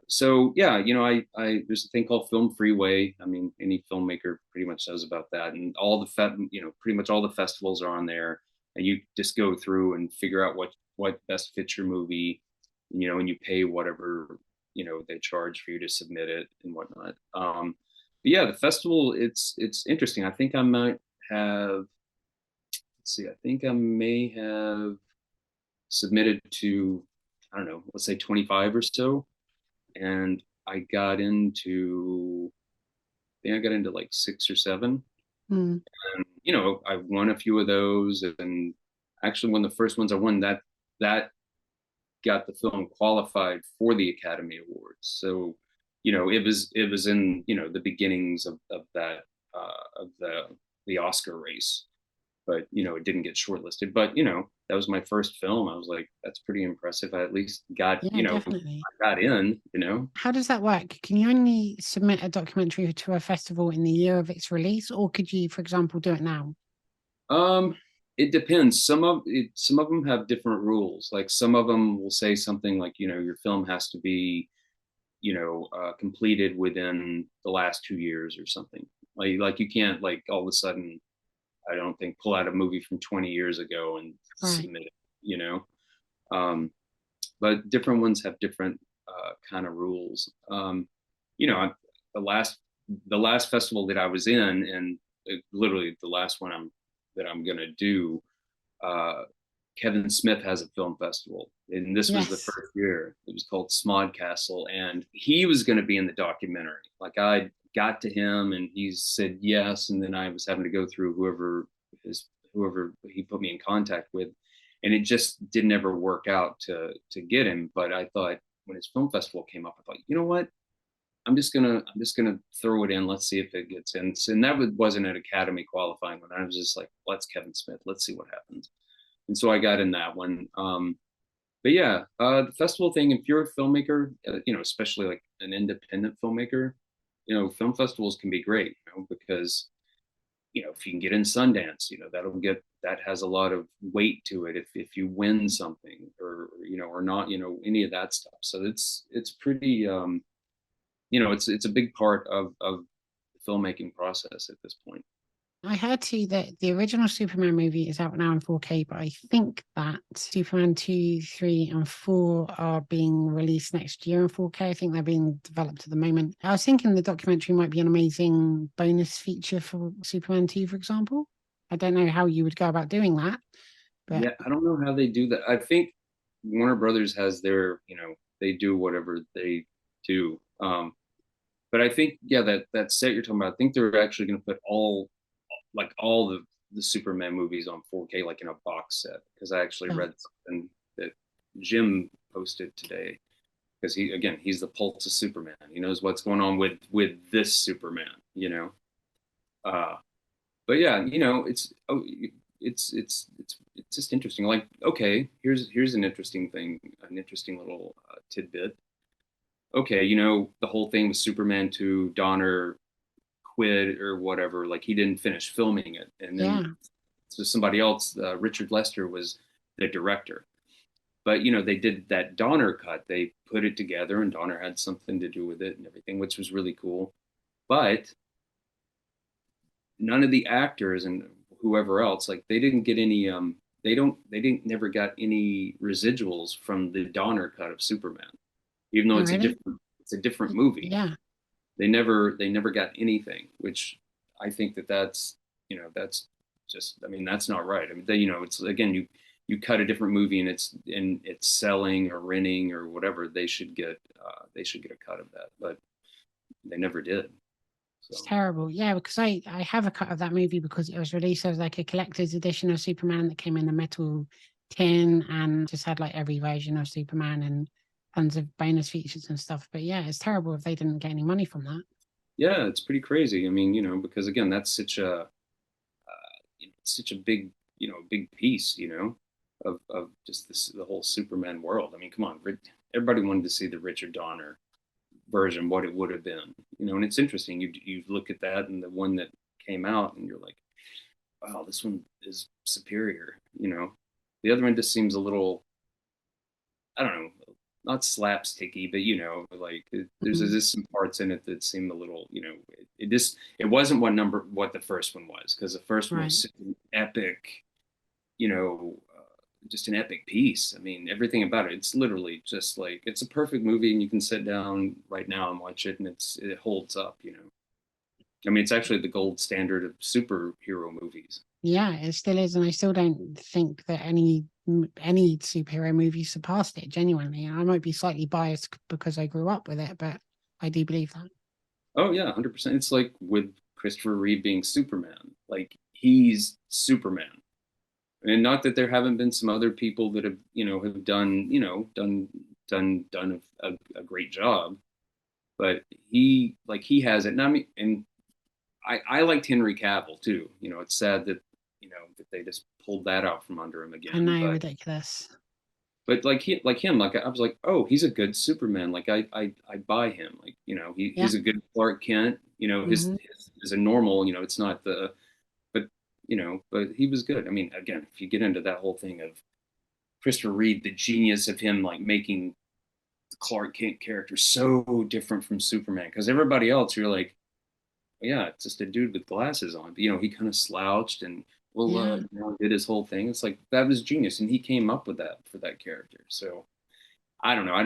Speaker 1: So yeah, you know, I there's a thing called Film Freeway. I mean, any filmmaker pretty much knows about that, and all you know, pretty much all the festivals are on there, and you just go through and figure out what best fits your movie, you know, and you pay whatever, you know, they charge for you to submit it and whatnot. But yeah, the festival, it's interesting. I think I might have, let's see, I think I may have submitted to, I don't know, let's say 25 or so. And I got into, I think I got into like 6 or 7.
Speaker 3: Mm.
Speaker 1: And, you know, I won a few of those. And actually, one of the first ones I won, that got the film qualified for the Academy Awards. So, you know, it was in, you know, the beginnings of that, of the Oscar race. But, you know, it didn't get shortlisted. But, you know, that was my first film. I was like, that's pretty impressive. I at least got,
Speaker 3: Yeah, definitely.
Speaker 1: I got in,
Speaker 3: How does that work? Can you only submit a documentary to a festival in the year of its release, or could you, for example, do it now?
Speaker 1: It depends. Some of them have different rules. Like some of them will say something like, your film has to be, completed within the last 2 years or something. Like you can't like all of a sudden, I don't think, pull out a movie from 20 years ago and
Speaker 3: Right.
Speaker 1: submit it, Um, but different ones have different kind of rules. You know, I- the last festival that I was in, and literally the last one that I'm gonna do, uh, Kevin Smith has a film festival, and this was the
Speaker 3: Yes.
Speaker 1: first year. It was called SModCastle, and he was going to be in the documentary. Like I got to him, and he said yes, and then I was having to go through whoever he put me in contact with, and it just didn't ever work out to get him. But I thought when his film festival came up, I thought, you know what? I'm just gonna throw it in. Let's see if it gets in. And that wasn't an Academy qualifying one. I was just like, let's Kevin Smith. Let's see what happens. And so I got in that one. But yeah, the festival thing. If you're a filmmaker, especially like an independent filmmaker, film festivals can be great, because if you can get in Sundance, that has a lot of weight to it. If you win something, or not, any of that stuff. So it's pretty. It's a big part of the filmmaking process at this point.
Speaker 3: I heard too that the original Superman movie is out now in 4K, but I think that Superman 2, 3, and 4 are being released next year in 4K. I think they're being developed at the moment. I was thinking the documentary might be an amazing bonus feature for Superman 2, for example. I don't know how you would go about doing that, but
Speaker 1: Yeah, I don't know how they do that. I think Warner Brothers has their, they do whatever they do. But I think, yeah, that set you're talking about, I think they're actually going to put all the Superman movies on 4K, like in a box set. Because I actually
Speaker 3: yeah.
Speaker 1: read something that Jim posted today. Because he's the pulse of Superman. He knows what's going on with this Superman. Uh, but yeah, it's just interesting. Like, okay, here's an interesting thing, an interesting little tidbit. Okay, the whole thing with Superman 2, Donner quit or whatever, like he didn't finish filming it, and
Speaker 3: Yeah.
Speaker 1: then so somebody else, Richard Lester, was the director. But they did that Donner cut. They put it together, and Donner had something to do with it and everything, which was really cool. But none of the actors and whoever else, like they didn't get any they didn't never got any residuals from the Donner cut of Superman, even though
Speaker 3: Oh, really?
Speaker 1: it's a different movie.
Speaker 3: Yeah.
Speaker 1: They never got anything, which I think that's just, I mean, that's not right. I mean, it's, again, you cut a different movie and it's selling or renting or whatever, they should get a cut of that, but they never did.
Speaker 3: It's
Speaker 1: So
Speaker 3: terrible. Yeah, because I have a cut of that movie because it was released as like a collector's edition of Superman that came in a metal tin and just had like every version of Superman and tons of bonus features and stuff. But yeah, it's terrible if they didn't get any money from that.
Speaker 1: yeah, it's pretty crazy. I mean, because again, that's such a big, big piece, of just the whole Superman world. I mean, come on, everybody wanted to see the Richard Donner version, what it would have been, and it's interesting. You look at that and the one that came out, and you're like, wow, this one is superior. The other one just seems a little, I don't know, not slapsticky, but like there's
Speaker 3: Mhm.
Speaker 1: just some parts in it that seem a little, it wasn't what the first one was, because the first one
Speaker 3: Right.
Speaker 1: was such an epic, just an epic piece. I mean, everything about it, it's literally just like, it's a perfect movie, and you can sit down right now and watch it, and it holds up. I mean, it's actually the gold standard of superhero movies.
Speaker 3: Yeah, it still is, and I still don't think that any superhero movie surpassed it. Genuinely, and I might be slightly biased because I grew up with it, but I do believe that.
Speaker 1: Oh yeah, 100%. It's like with Christopher Reeve being Superman. Like, he's Superman. And not that there haven't been some other people that have done, a great job, but he has it. And I mean, and I liked Henry Cavill too. It's sad that that they just pulled that out from under him
Speaker 3: I
Speaker 1: again.
Speaker 3: know, ridiculous.
Speaker 1: But like him, like I was like, oh, he's a good Superman. Like I buy him. Like,
Speaker 3: Yeah.
Speaker 1: he's a good Clark Kent. His
Speaker 3: Hmm.
Speaker 1: is a normal. It's not the, but but he was good. I mean, again, if you get into that whole thing of Christopher Reeve, the genius of him, like making the Clark Kent character so different from Superman, because everybody else, you're like, yeah, it's just a dude with glasses on. But, he kind of slouched and
Speaker 3: Yeah.
Speaker 1: did his whole thing. It's like that was genius, and he came up with that for that character. So I don't know. I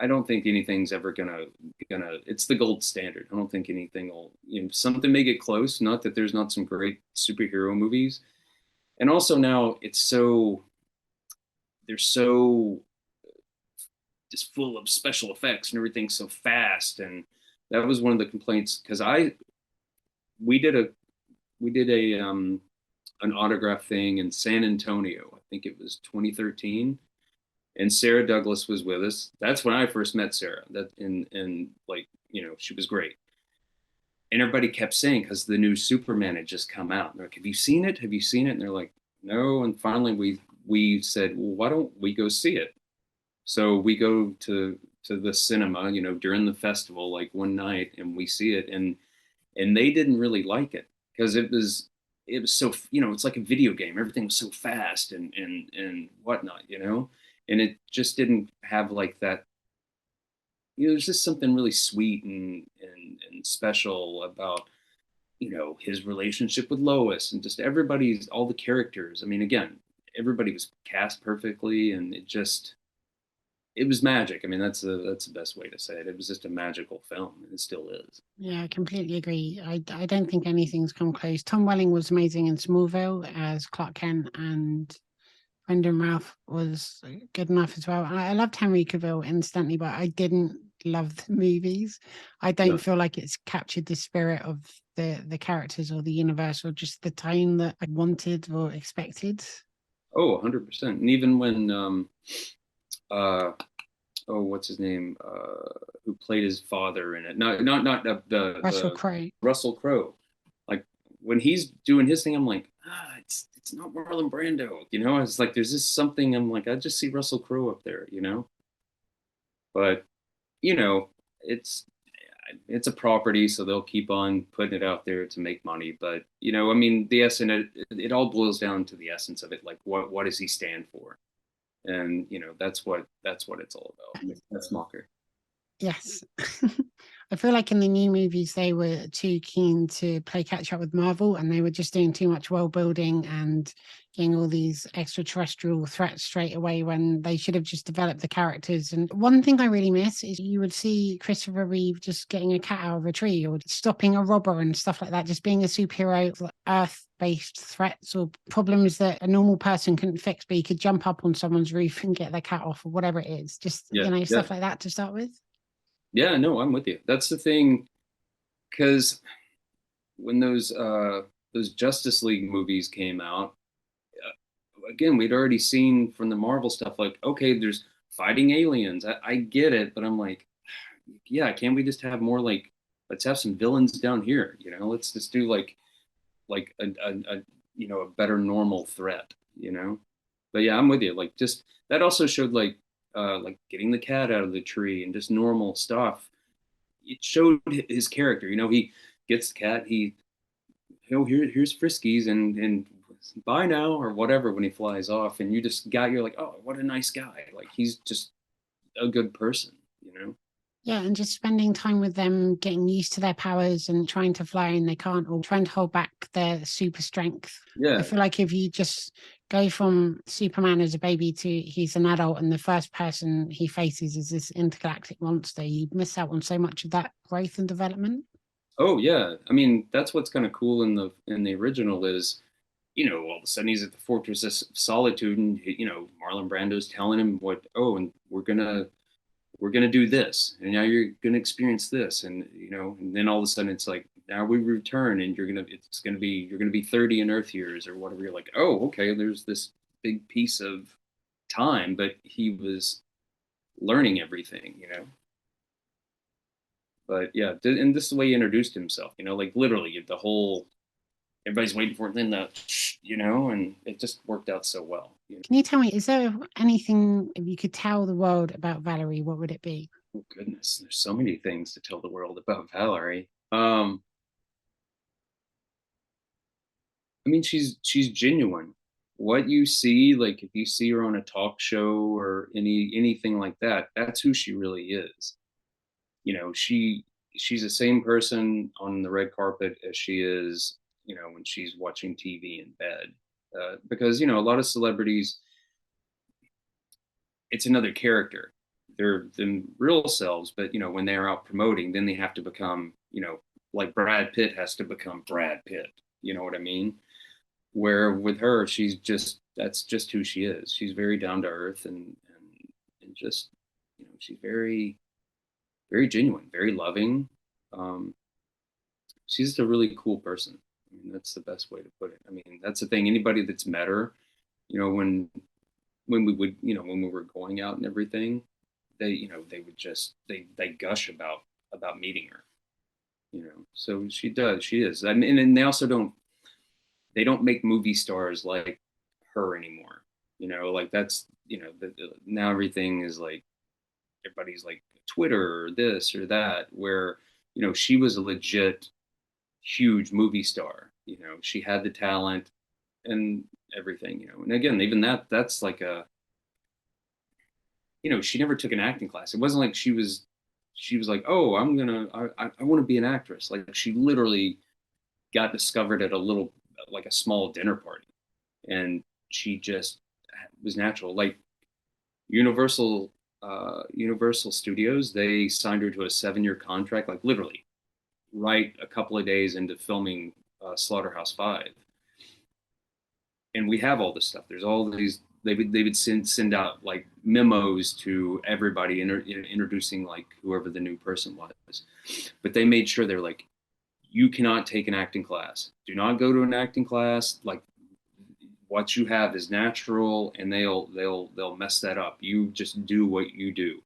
Speaker 1: don't think anything's ever gonna. It's the gold standard. I don't think anything will. Something may get close. Not that there's not some great superhero movies, and also now they're so just full of special effects and everything's so fast. And that was one of the complaints, because we did a an autograph thing in San Antonio. I think it was 2013, and Sarah Douglas was with us. That's when I first met Sarah. That and like she was great. And everybody kept saying, because the new Superman had just come out. And they're like, "Have you seen it? Have you seen it?" And they're like, "No." And finally, we said, "Well, why don't we go see it?" So we go to the cinema, during the festival, like one night, and we see it, and they didn't really like it, because it was so, it's like a video game. Everything was so fast and whatnot, and it just didn't have like that. There's just something really sweet and special about his relationship with Lois, and just everybody's, all the characters. I mean, again, everybody was cast perfectly, and it was magic. I mean, that's the best way to say it. It was just a magical film, and it still is.
Speaker 3: Yeah, I completely agree. I don't think anything's come close. Tom Welling was amazing in Smallville as Clark Kent, and Brendan Ralph was good enough as well. I loved Henry Cavill instantly, but I didn't love the movies. I don't
Speaker 1: Yeah.
Speaker 3: feel like it's captured the spirit of the characters or the universe, or just the tone that I wanted or expected.
Speaker 1: Oh, 100%. And even when uh oh, what's his name? Who played his father in it? Not
Speaker 3: Russell
Speaker 1: the
Speaker 3: Crowe.
Speaker 1: Russell Crowe. Like when he's doing his thing, I'm like, it's not Marlon Brando. I was like, there's just something. I'm like, I just see Russell Crowe up there. But you know, it's it's a property, so they'll keep on putting it out there to make money. But I mean, the essence, it all boils down to the essence of it. Like, what does he stand for? And that's what it's all about. That's Mocker.
Speaker 3: Yes. I feel like in the new movies, they were too keen to play catch up with Marvel, and they were just doing too much world building and getting all these extraterrestrial threats straight away, when they should have just developed the characters. And one thing I really miss is you would see Christopher Reeve just getting a cat out of a tree, or stopping a robber and stuff like that, just being a superhero for Earth-based threats or problems that a normal person couldn't fix, but he could jump up on someone's roof and get their cat off, or whatever it is. Just,
Speaker 1: Yeah,
Speaker 3: stuff like that to start with.
Speaker 1: yeah. No, I'm with you. That's the thing, because when those Justice League movies came out, again, we'd already seen from the Marvel stuff, like, okay, there's fighting aliens. I get it, but I'm like, yeah, can't we just have more, like, let's have some villains down here, let's just do like a better normal threat, But yeah, I'm with you. Like, just that also showed, like getting the cat out of the tree and just normal stuff. It showed his character. He gets the cat. Here's Friskies, and bye now, or whatever, when he flies off, and you're like, oh, what a nice guy. Like, he's just a good person.
Speaker 3: Yeah, and just spending time with them, getting used to their powers and trying to fly and they can't, or trying to hold back their super strength. I
Speaker 1: Yeah.
Speaker 3: feel like if you just go from Superman as a baby to he's an adult and the first person he faces is this intergalactic monster, you miss out on so much of that growth and development.
Speaker 1: Oh yeah. I mean, that's what's kind of cool in the original is, all of a sudden he's at the Fortress of Solitude, and Marlon Brando's telling him and we're gonna do this, and now you're gonna experience this, and then all of a sudden it's like, now we return, and you're gonna be 30 in Earth years or whatever. You're like, oh, okay, there's this big piece of time, but he was learning everything. But yeah, and this is the way he introduced himself. Like literally the whole everybody's waiting for it, and then and it just worked out so well.
Speaker 3: Can you tell me, is there anything, if you could tell the world about Valerie, what would it be?
Speaker 1: Oh goodness, there's so many things to tell the world about Valerie. I mean, she's genuine. What you see, like if you see her on a talk show or anything like that, that's who she really is. She's the same person on the red carpet as she is, when she's watching TV in bed. Because a lot of celebrities, it's another character. They're the real selves, but when they're out promoting, then they have to become, like Brad Pitt has to become Brad Pitt. You know what I mean? Where with her, that's just who she is. She's very down to earth and just, she's very, very genuine, very loving. She's just a really cool person. I mean, that's the best way to put it. I mean, that's the thing. Anybody that's met her, when we were going out and everything, they would just they gush about meeting her. So she is. I mean, and they don't make movie stars like her anymore. Like that's now everything is like everybody's like Twitter or this or that, where she was a legit huge movie star. She had the talent and everything. And again, even that's like she never took an acting class. It wasn't like she was like, oh, I want to be an actress. Like she literally got discovered at a small dinner party, and she just was natural. Like Universal Studios, they signed her to a 7-year contract, like literally right a couple of days into filming Slaughterhouse-Five. And we have all this stuff. There's all these. They would send out like memos to everybody, introducing like whoever the new person was. But they made sure they're like, you cannot take an acting class. Do not go to an acting class. Like what you have is natural, and they'll mess that up. You just do what you do.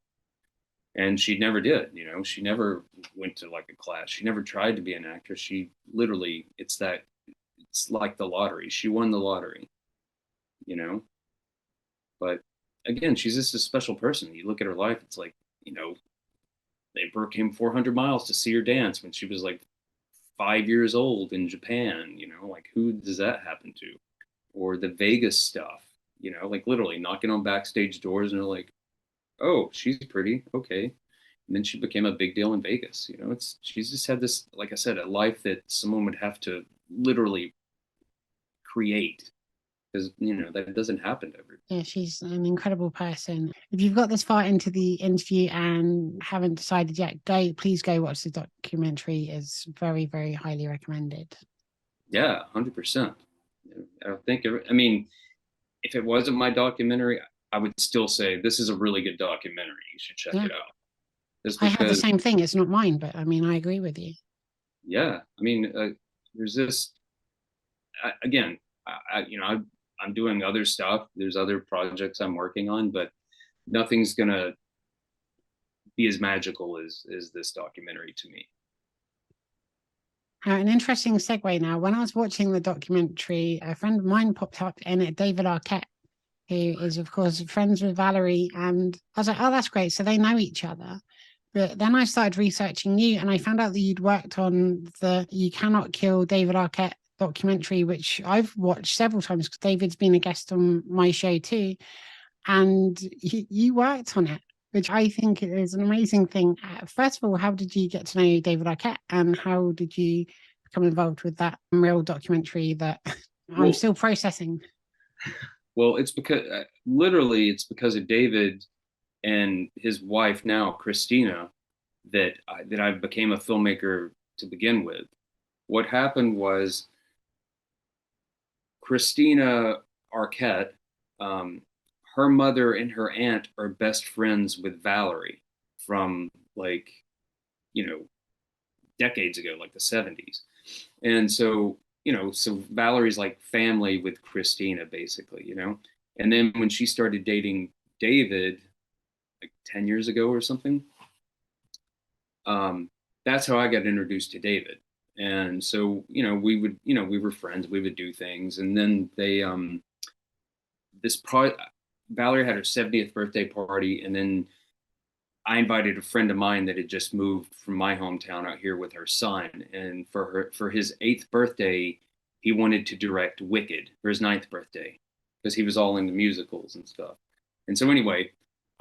Speaker 1: And she never did. She never went to like a class. She never tried to be an actress. She literally, it's like the lottery. She won the lottery. But again, she's just a special person. You look at her life, it's like, they came 400 miles to see her dance when she was like 5 years old in Japan. Like who does that happen to? Or the Vegas stuff, like literally knocking on backstage doors and they're like, oh, she's pretty. Okay. And then she became a big deal in Vegas. She's just had this, like I said, a life that someone would have to literally create, because that doesn't happen to everybody.
Speaker 3: Yeah, she's an incredible person. If you've got this far into the interview and haven't decided yet, please go watch the documentary. It's very, very highly recommended.
Speaker 1: Yeah, 100%. I mean, if it wasn't my documentary, I would still say this is a really good documentary. You should check it out.
Speaker 3: I have the same thing. It's not mine, but I mean, I agree with you.
Speaker 1: Yeah, I mean, there's this. Again, I'm doing other stuff. There's other projects I'm working on, but nothing's gonna be as magical as this documentary to me.
Speaker 3: An interesting segue now. When I was watching the documentary, a friend of mine popped up in it, David Arquette, who is, of course, friends with Valerie. And I was like, oh, that's great. So they know each other. But then I started researching you, and I found out that you'd worked on the You Cannot Kill David Arquette documentary, which I've watched several times because David's been a guest on my show too. And you worked on it, which I think is an amazing thing. First of all, how did you get to know David Arquette, and how did you become involved with that real documentary that I'm still processing?
Speaker 1: Well, it's because it's because of David and his wife now, Christina, that I became a filmmaker to begin with. What happened was Christina Arquette, her mother and her aunt are best friends with Valerie from like, decades ago, like the 70s. And so, so Valerie's like family with Christina, basically, And then when she started dating David, like 10 years ago or something, that's how I got introduced to David. And so, we were friends, we would do things. And then Valerie had her 70th birthday party. And then I invited a friend of mine that had just moved from my hometown out here with her son. And for his 8th birthday, he wanted to direct Wicked for his 9th birthday because he was all into musicals and stuff. And so anyway,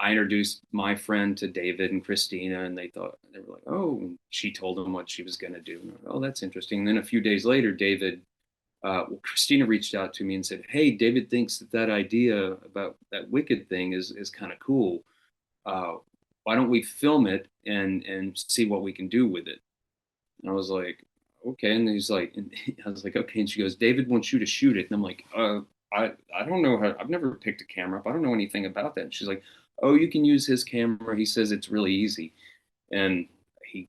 Speaker 1: I introduced my friend to David and Christina, and they were like, oh, and she told them what she was going to do. And like, oh, that's interesting. And then a few days later, Christina reached out to me and said, hey, David thinks that idea about that Wicked thing is kind of cool. Why don't we film it and see what we can do with it? And I was like, okay. And I was like, okay. And she goes, David wants you to shoot it. And I'm like, I don't know I've never picked a camera up. I don't know anything about that. And she's like, oh, you can use his camera. He says it's really easy. And he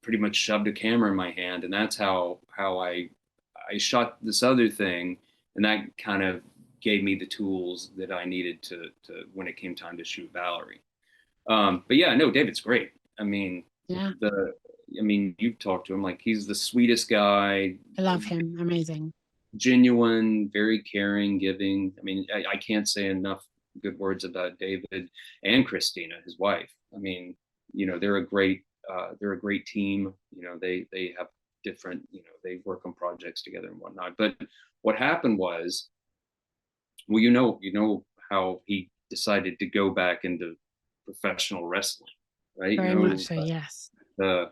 Speaker 1: pretty much shoved a camera in my hand. And that's how I shot this other thing. And that kind of gave me the tools that I needed to when it came time to shoot Valerie. But yeah, no, David's great. I mean,
Speaker 3: Yeah.
Speaker 1: You've talked to him, like he's the sweetest guy.
Speaker 3: I love him. Amazing.
Speaker 1: Genuine, very caring, giving. I mean, I can't say enough good words about David and Christina, his wife. I mean, they're a great team. They have different, they work on projects together and whatnot. But what happened was, well, how he decided to go back into professional wrestling, right?
Speaker 3: Very much so, yes.
Speaker 1: The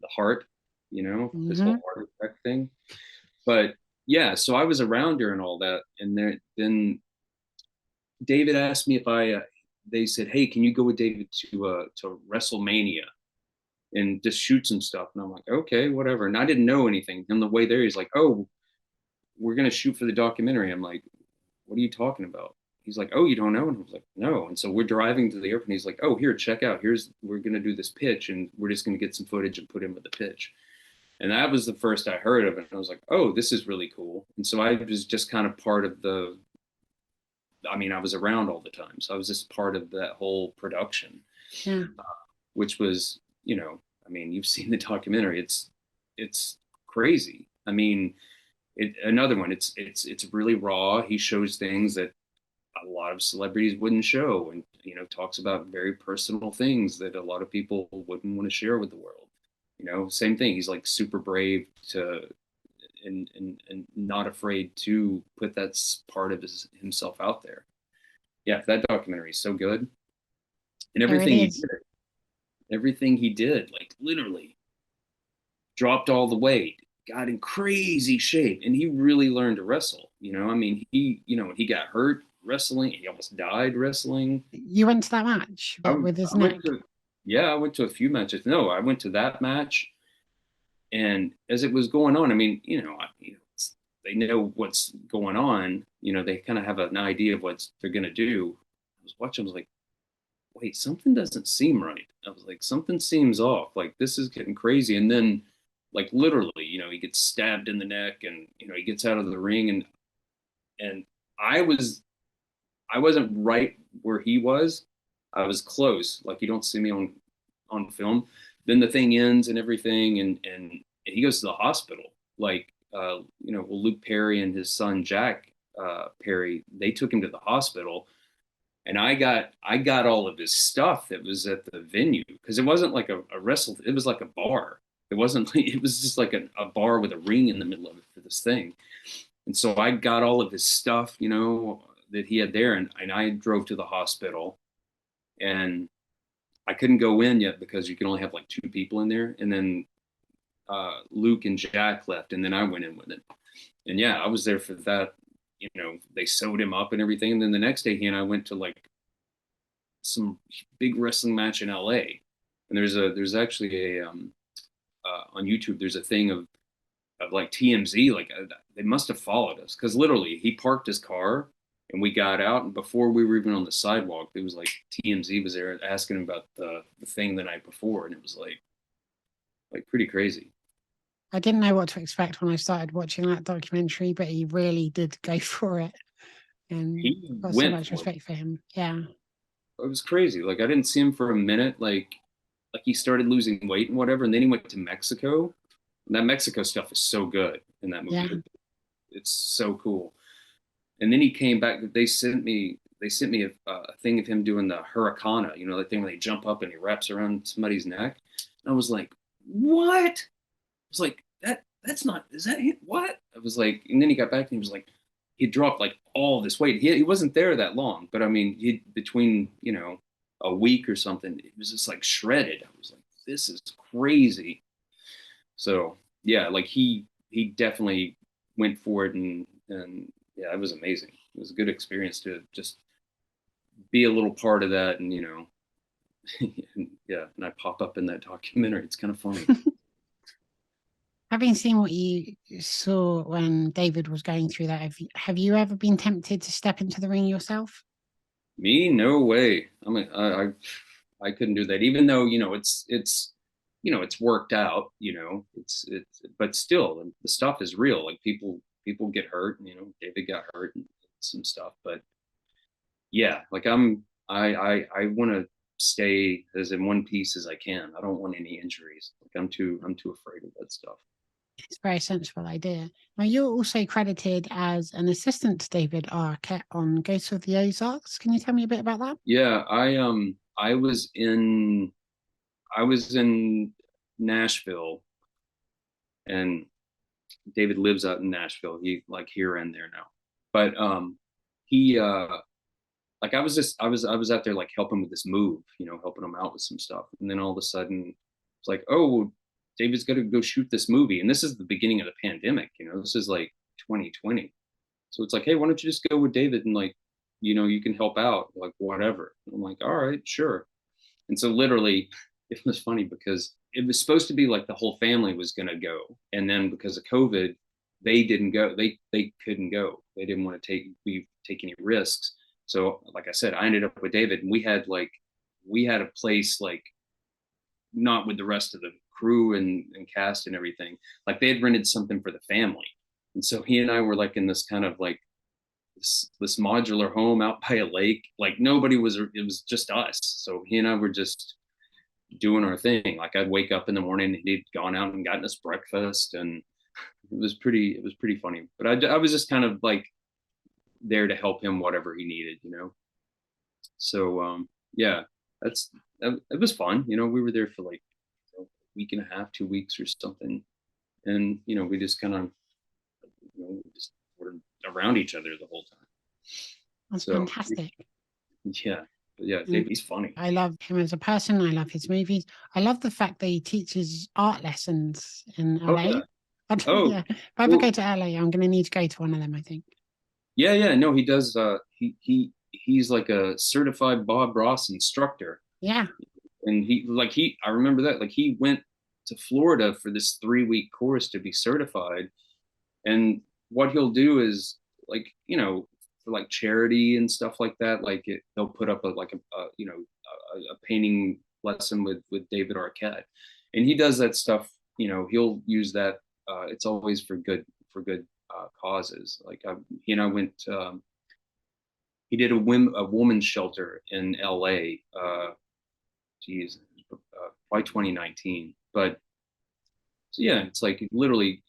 Speaker 1: heart, this
Speaker 3: Mm-hmm.
Speaker 1: whole heart attack thing. But yeah, so I was around her and all that, and then David asked me if they said, hey, can you go with David to WrestleMania and just shoot some stuff? And I'm like, okay, whatever. And I didn't know anything. On the way there, he's like, oh, we're gonna shoot for the documentary. I'm like, what are you talking about? He's like, oh, you don't know? And I was like, no. And so we're driving to the airport, and he's like, oh, here, check out. We're gonna do this pitch, and we're just gonna get some footage and put in with the pitch. And that was the first I heard of it. And I was like, oh, this is really cool. And so I was just kind of part of I was around all the time. So I was just part of that whole production, which was, you've seen the documentary. It's crazy. I mean, another one, it's really raw. He shows things that a lot of celebrities wouldn't show, and, talks about very personal things that a lot of people wouldn't want to share with the world. Same thing. He's like super brave and not afraid to put that part of himself out there. Yeah, that documentary is so good. And everything he did, like literally dropped all the weight, got in crazy shape, and he really learned to wrestle. He got hurt wrestling. He almost died wrestling.
Speaker 3: You went to that match with his neck?
Speaker 1: I went to a few matches. No, I went to that match. And as it was going on, they know what's going on. They kind of have an idea of what they're going to do. I was watching, I was like, wait, something doesn't seem right. I was like, something seems off. Like, this is getting crazy. And then, like, literally, he gets stabbed in the neck, and, he gets out of the ring. And I wasn't right where he was. I was close. Like, you don't see me on film. Then the thing ends and everything, and he goes to the hospital. Like, Luke Perry and his son Jack Perry, they took him to the hospital, and I got all of his stuff that was at the venue, because it wasn't like a wrestle. It was like a bar. It wasn't. It was just like a bar with a ring in the middle of it for this thing. And so I got all of his stuff, that he had there, and I drove to the hospital, and I couldn't go in yet because you can only have like 2 people in there. And then Luke and Jack left, and then I went in with it. And yeah, I was there for that. They sewed him up and everything. And then the next day, he and I went to like some big wrestling match in LA. And there's actually on YouTube, there's a thing of like TMZ, like they must have followed us, because literally he parked his car and we got out, and before we were even on the sidewalk, it was like TMZ was there asking about the thing the night before, and it was like pretty crazy.
Speaker 3: I didn't know what to expect when I started watching that documentary, but he really did go for it, and
Speaker 1: he
Speaker 3: got so much respect for him. Yeah,
Speaker 1: it was crazy. Like, I didn't see him for a minute. Like he started losing weight and whatever, and then he went to Mexico, That Mexico stuff is so good in that movie.
Speaker 3: Yeah.
Speaker 1: It's so cool. And then he came back. They sent me a thing of him doing the Hurricana, you know, the thing where they jump up and he wraps around somebody's neck. And I was like, what? I was like, that's not, is that him? What? I was like, and then he got back and he was like, he dropped like all this weight. He wasn't there that long, but I mean, he between, you know, a week or something, it was just like shredded. I was like, this is crazy. So yeah, like he definitely went for it, and yeah, it was amazing. It was a good experience to just be a little part of that, and you know, and, yeah, and I pop up in that documentary. It's kind of funny.
Speaker 3: Having seen what you saw when David was going through that, have you ever been tempted to step into the ring yourself?
Speaker 1: Me, no way. I couldn't do that. Even though you know you know it's worked out. You know it's but still the stuff is real. Like people get hurt. You know, David got hurt and some stuff. But yeah, like I want to stay as in one piece as I can. I don't want any injuries. Like I'm too afraid of that stuff.
Speaker 3: It's a very sensible idea. Now, you're also credited as an assistant to David Arquette on Ghosts of the Ozarks. Can you tell me a bit about that?
Speaker 1: Yeah, I was in Nashville, and David lives out in Nashville. He like here and there now. But he like I was out there like helping with this move, you know, helping him out with some stuff. And then all of a sudden it's like, oh, David's got to go shoot this movie. And this is the beginning of the pandemic, you know, this is like 2020. So it's like, hey, why don't you just go with David and like, you know, you can help out, like whatever. I'm like, all right, sure. And so literally it was funny because it was supposed to be like the whole family was going to go. And then because of COVID, they didn't go. They couldn't go. They didn't want to take any risks. So like I said, I ended up with David, and we had a place like not with the rest of the crew and cast and everything. Like they had rented something for the family. And so he and I were like in this kind of like this modular home out by a lake. Like nobody was, it was just us. So he and I were just doing our thing. Like I'd wake up in the morning and he'd gone out and gotten us breakfast, and it was pretty funny. But I was just kind of like there to help him whatever he needed, you know. So yeah, it was fun. You know, we were there for like a week and a half, 2 weeks or something, and you know, we just kind of you know just were around each other the whole time.
Speaker 3: That's
Speaker 1: So
Speaker 3: fantastic.
Speaker 1: yeah, but yeah, Dave, he's funny.
Speaker 3: I love him as a person. I love his movies. I love the fact that he teaches art lessons in
Speaker 1: Oh
Speaker 3: LA.
Speaker 1: yeah. Oh,
Speaker 3: Yeah. If I ever
Speaker 1: well,
Speaker 3: go to LA, I'm going to need to go to one of them, I think.
Speaker 1: yeah. No, he does. He's like a certified Bob Ross instructor,
Speaker 3: Yeah.
Speaker 1: and I remember that like he went to Florida for this 3 week course to be certified. And what he'll do is like, you know, for like charity and stuff like that, like they'll put up a you know, a painting lesson with David Arquette. And he does that stuff, you know, he'll use that. It's always for good causes. Like he and I went, he did a woman's shelter in LA, geez, by 2019. But so yeah, it's like literally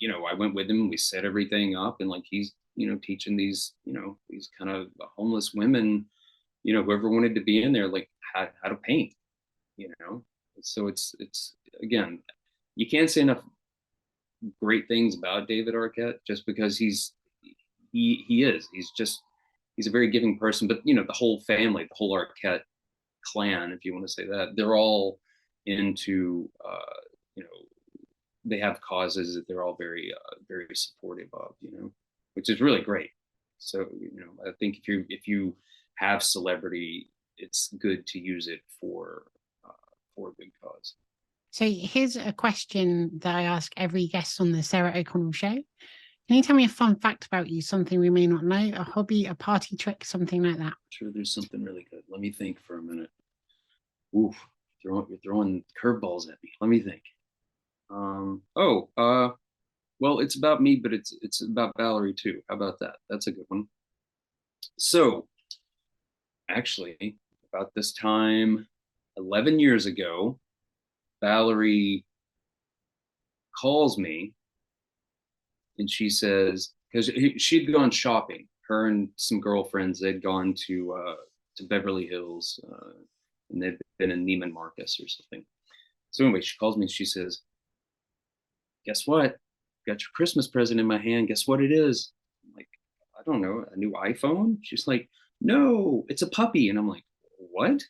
Speaker 1: you know, I went with him, we set everything up, and like he's, you know, teaching these, you know, these kind of homeless women, you know, whoever wanted to be in there, like how to paint, you know. So it's again, you can't say enough great things about David Arquette just because he's a very giving person. But you know, the whole family, the whole Arquette clan, if you want to say that, they're all into you know, they have causes that they're all very supportive of, you know, which is really great. So you know, I think if you have celebrity, it's good to use it for a good cause.
Speaker 3: So here's a question that I ask every guest on the Sarah O'Connell show. Can you tell me a fun fact about you, something we may not know, a hobby, a party trick, something like that?
Speaker 1: Sure, there's something really good. Let me think for a minute. Oof, you're throwing curveballs at me. Let me think. Well, it's about me, but it's about Valerie too. How about that? That's a good one. So, actually, about this time, 11 years ago, Valerie calls me and she says, because she'd gone shopping, her and some girlfriends, they'd gone to Beverly Hills, and they'd been in Neiman Marcus or something. So anyway, she calls me and she says, guess what? Got your Christmas present in my hand. Guess what it is? I'm like, I don't know, a new iPhone? She's like, no, it's a puppy. And I'm like, what?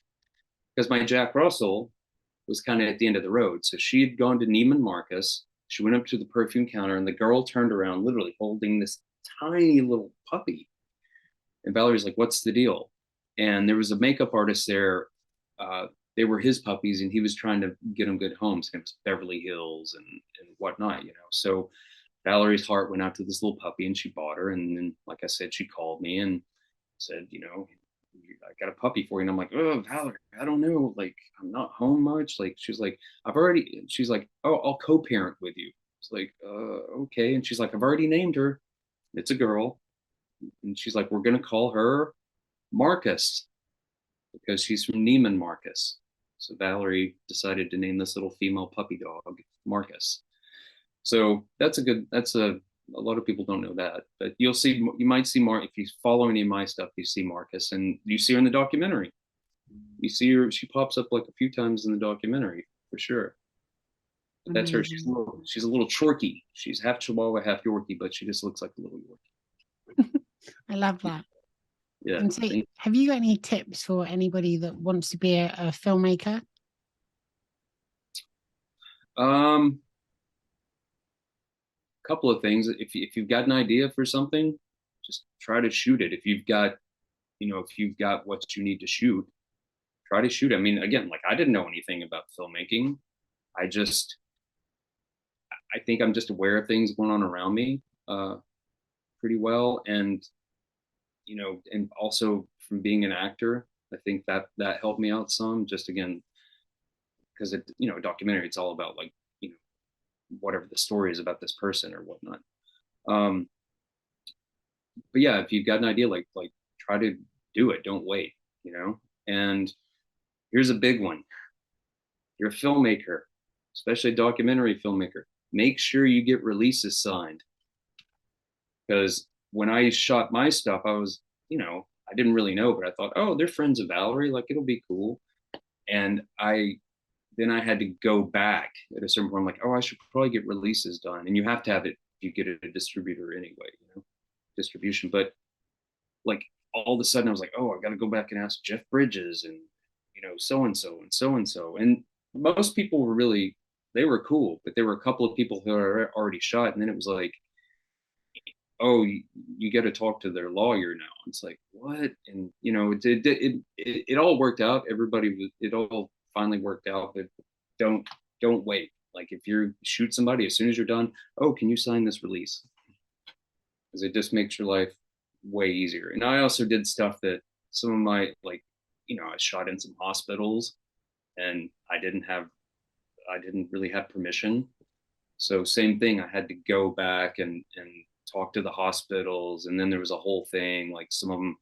Speaker 1: Because my Jack Russell was kind of at the end of the road. So she had gone to Neiman Marcus. She went up to the perfume counter and the girl turned around, literally holding this tiny little puppy. And Valerie's like, what's the deal? And there was a makeup artist there. They were his puppies and he was trying to get them good homes, kind of Beverly Hills and whatnot, you know. So Valerie's heart went out to this little puppy and she bought her. And then, like I said, she called me and said, you know, I got a puppy for you. And I'm like, oh, Valerie, I don't know. Like, I'm not home much. Like, she's like, she's like, oh, I'll co-parent with you. It's like, okay. And she's like, I've already named her. It's a girl. And she's like, we're going to call her Marcus because she's from Neiman Marcus. So Valerie decided to name this little female puppy dog Marcus. So that's a lot of people don't know that, but you might see Mark, if you follow any of my stuff, you see Marcus and you see her in the documentary. You see her, she pops up like a few times in the documentary for sure. But that's her. She's a little Chorky. She's half Chihuahua, half Yorkie, but she just looks like a little Yorkie.
Speaker 3: I love that.
Speaker 1: Yeah.
Speaker 3: And so, have you got any tips for anybody that wants to be a filmmaker?
Speaker 1: Couple of things. If you've got an idea for something, just try to shoot it. If you've got what you need to shoot, try to shoot. I mean, again, like I didn't know anything about filmmaking. I think I'm just aware of things going on around me pretty well, and you know, and also from being an actor, I think that helped me out some. Just again, because a documentary, it's all about like, you know, whatever the story is about this person or whatnot. But yeah, if you've got an idea, like try to do it. Don't wait, you know. And here's a big one: you're a filmmaker, especially a documentary filmmaker. Make sure you get releases signed, because when I shot my stuff, I was, you know, I didn't really know, but I thought, oh, they're friends of Valerie, like it'll be cool. And then I had to go back at a certain point. I'm like, oh, I should probably get releases done. And you have to have it if you get a distributor anyway, you know, distribution. But like all of a sudden I was like, oh, I got to go back and ask Jeff Bridges and, you know, so-and-so and so-and-so. And most people were really, they were cool, but there were a couple of people who are already shot. And then it was like, oh, you got to talk to their lawyer now. It's like, what? And, you know, it all worked out. It all finally worked out, but don't wait. Like if you shoot somebody, as soon as you're done, oh, can you sign this release? Because it just makes your life way easier. And I also did stuff that some of my, like, you know, I shot in some hospitals and I didn't really have permission. So same thing, I had to go back and talk to the hospitals. And then there was a whole thing, like some of them,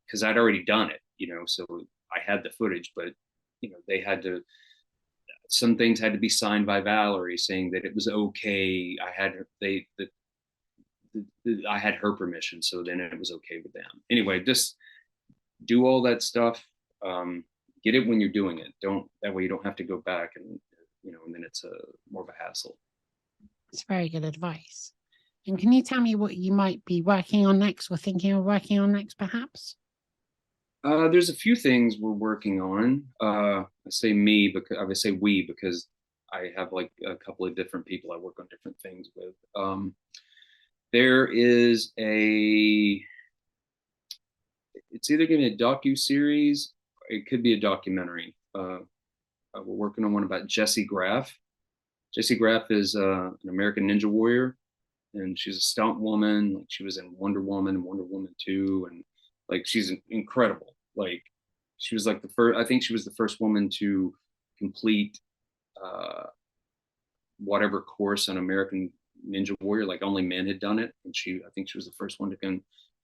Speaker 1: because I'd already done it, you know, so I had the footage, but, you know, some things had to be signed by Valerie saying that it was okay. I had her permission. So then it was okay with them. Anyway, just do all that stuff. Get it when you're doing it. That way you don't have to go back and, you know, and then it's more of a hassle.
Speaker 3: It's very good advice. And can you tell me what you might be working on next or thinking of working on next, perhaps?
Speaker 1: There's a few things we're working on. I say we because I have like a couple of different people I work on different things with. There is it's either going to be a docu-series, or it could be a documentary. We're working on one about Jessie Graff. Jessie Graff is an American Ninja Warrior, and she's a stunt woman. Like she was in Wonder Woman and Wonder Woman 2, and like she's incredible. Like she was like I think she was the first woman to complete whatever course on American Ninja Warrior. Like only men had done it, and I think she was the first one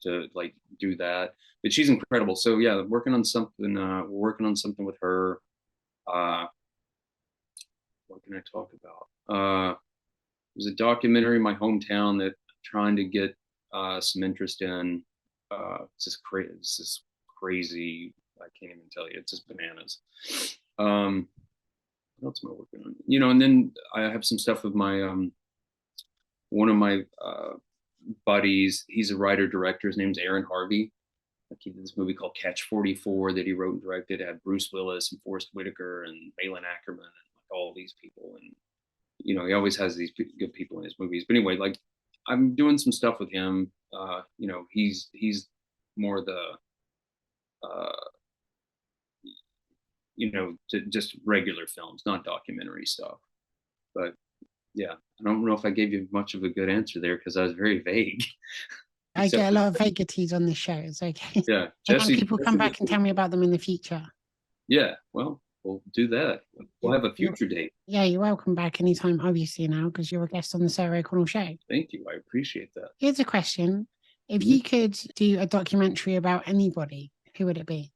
Speaker 1: to like do that. But she's incredible. So yeah, we're working on something with her. what can I talk about? There's a documentary in my hometown that I'm trying to get some interest in. It's just crazy. I can't even tell you. It's just bananas. What else am I working on? You know, and then I have some stuff with my one of my buddies. He's a writer director. His name's Aaron Harvey. Like he did this movie called Catch 44 that he wrote and directed. It had Bruce Willis and Forrest Whitaker and Malin Ackerman and like all these people. And you know, he always has these good people in his movies. But anyway, like I'm doing some stuff with him. You know, he's more the you know, just regular films, not documentary stuff. But yeah, I don't know if I gave you much of a good answer there because I was very vague.
Speaker 3: I get a lot of vagaries on this show. It's okay.
Speaker 1: Yeah,
Speaker 3: Jesse, people come back and tell me about them in the future.
Speaker 1: Yeah, well, we'll do that. We'll have a future date.
Speaker 3: Yeah, you're welcome back anytime, obviously, now, because you're a guest on the Sarah O'Connell show.
Speaker 1: Thank you. I appreciate that.
Speaker 3: Here's a question. If you could do a documentary about anybody, who would it be?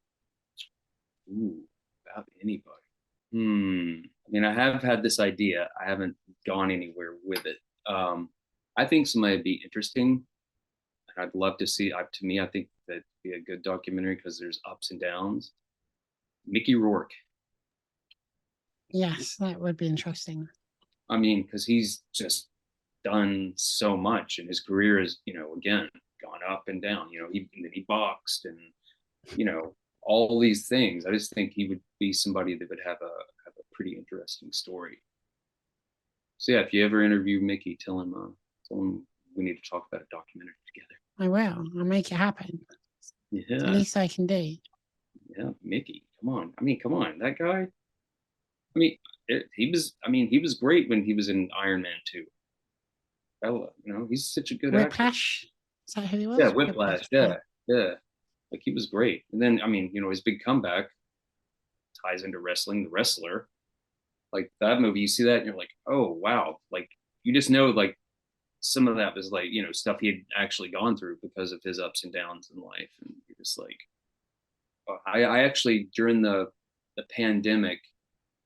Speaker 1: Ooh, about anybody. I mean, I have had this idea. I haven't gone anywhere with it. I think somebody would be interesting. I'd love to see. To me, I think that'd be a good documentary because there's ups and downs. Mickey Rourke.
Speaker 3: Yes, that would be interesting.
Speaker 1: I mean, because he's just done so much, and his career is, you know, again, gone up and down. You know, he boxed, and you know, all these things. I just think he would be somebody that would have a pretty interesting story. So yeah, if you ever interview Mickey, tell him we need to talk about a documentary together.
Speaker 3: I will. I'll make it happen.
Speaker 1: Yeah.
Speaker 3: It's the least I can do.
Speaker 1: Yeah, Mickey. Come on. I mean, come on. That guy. I mean, he was great when he was in Iron Man 2. You know, he's such a good actor.
Speaker 3: Whiplash? Is that who he was?
Speaker 1: Yeah, Whiplash. Yeah. Like he was great. And then, I mean, you know, his big comeback ties into wrestling, The Wrestler. Like that movie, you see that and you're like, oh, wow. Like you just know, like, some of that was like, you know, stuff he had actually gone through because of his ups and downs in life. And you're just like, I actually, during the pandemic,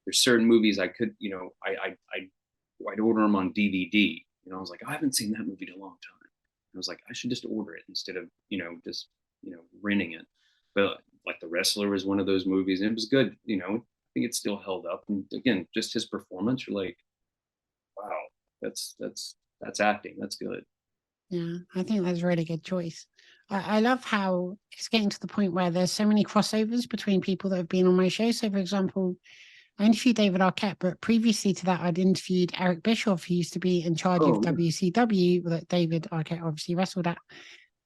Speaker 1: there's certain movies I could, you know, I'd order them on DVD. You know, I was like, I haven't seen that movie in a long time. I was like, I should just order it instead of, you know, just, you know, renting it. But like The Wrestler was one of those movies, and it was good. You know, I think it's still held up. And again, just his performance, you're like, wow, that's acting. That's good.
Speaker 3: Yeah, I think that's a really good choice. I love how it's getting to the point where there's so many crossovers between people that have been on my show. So, for example, I interviewed David Arquette, but previously to that, I'd interviewed Eric Bischoff, who used to be in charge of WCW, that David Arquette obviously wrestled at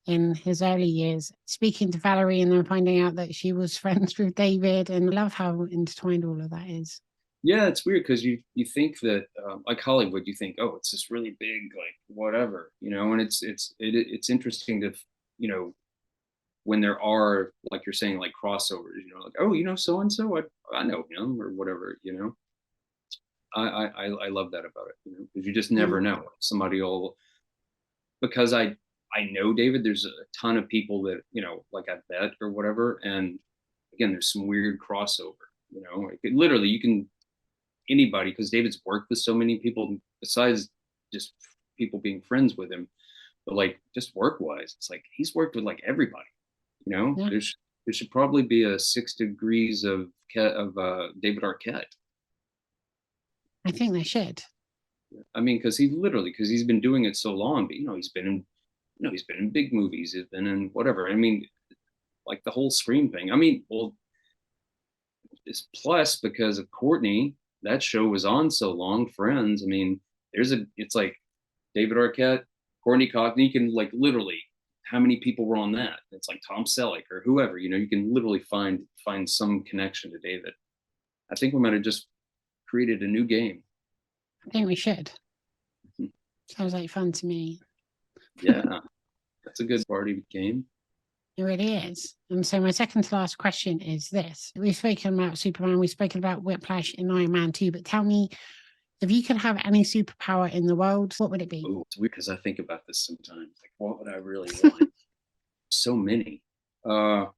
Speaker 3: in his early years. Speaking to Valerie and then finding out that she was friends with David, and I love how intertwined all of that is.
Speaker 1: Yeah, it's weird because you think that like Hollywood, you think, oh, it's this really big, like whatever, you know, and it's interesting to, you know, when there are, like you're saying, like crossovers, you know, like, oh, you know, so and so, I know him or whatever, you know. I love that about it, you know, because you just never know. Somebody will, because I know David. There's a ton of people that, you know, like I bet or whatever, and again, there's some weird crossover, you know, literally you can. Anybody, because David's worked with so many people besides just people being friends with him, but like just work wise, it's like he's worked with like everybody, you know. There should probably be a 6 degrees of David Arquette.
Speaker 3: I think they should.
Speaker 1: I mean, because he's been doing it so long, but you know, he's been in big movies, he's been in whatever. I mean, like the whole Scream thing. I mean, well, it's plus because of Courtney. That show was on so long. Friends. I mean, it's like David Arquette, Courtney Cox. You can like literally, how many people were on that? It's like Tom Selleck or whoever. You know, you can literally find some connection to David. I think we might have just created a new game.
Speaker 3: I think we should. Sounds like fun to me.
Speaker 1: Yeah, that's a good party game.
Speaker 3: It really is. And so my second to last question is this. We've spoken about Superman, we've spoken about Whiplash in Iron Man 2, but tell me, if you could have any superpower in the world, what would it be?
Speaker 1: Oh, it's weird because I think about this sometimes. Like, what would I really want? So many. I don't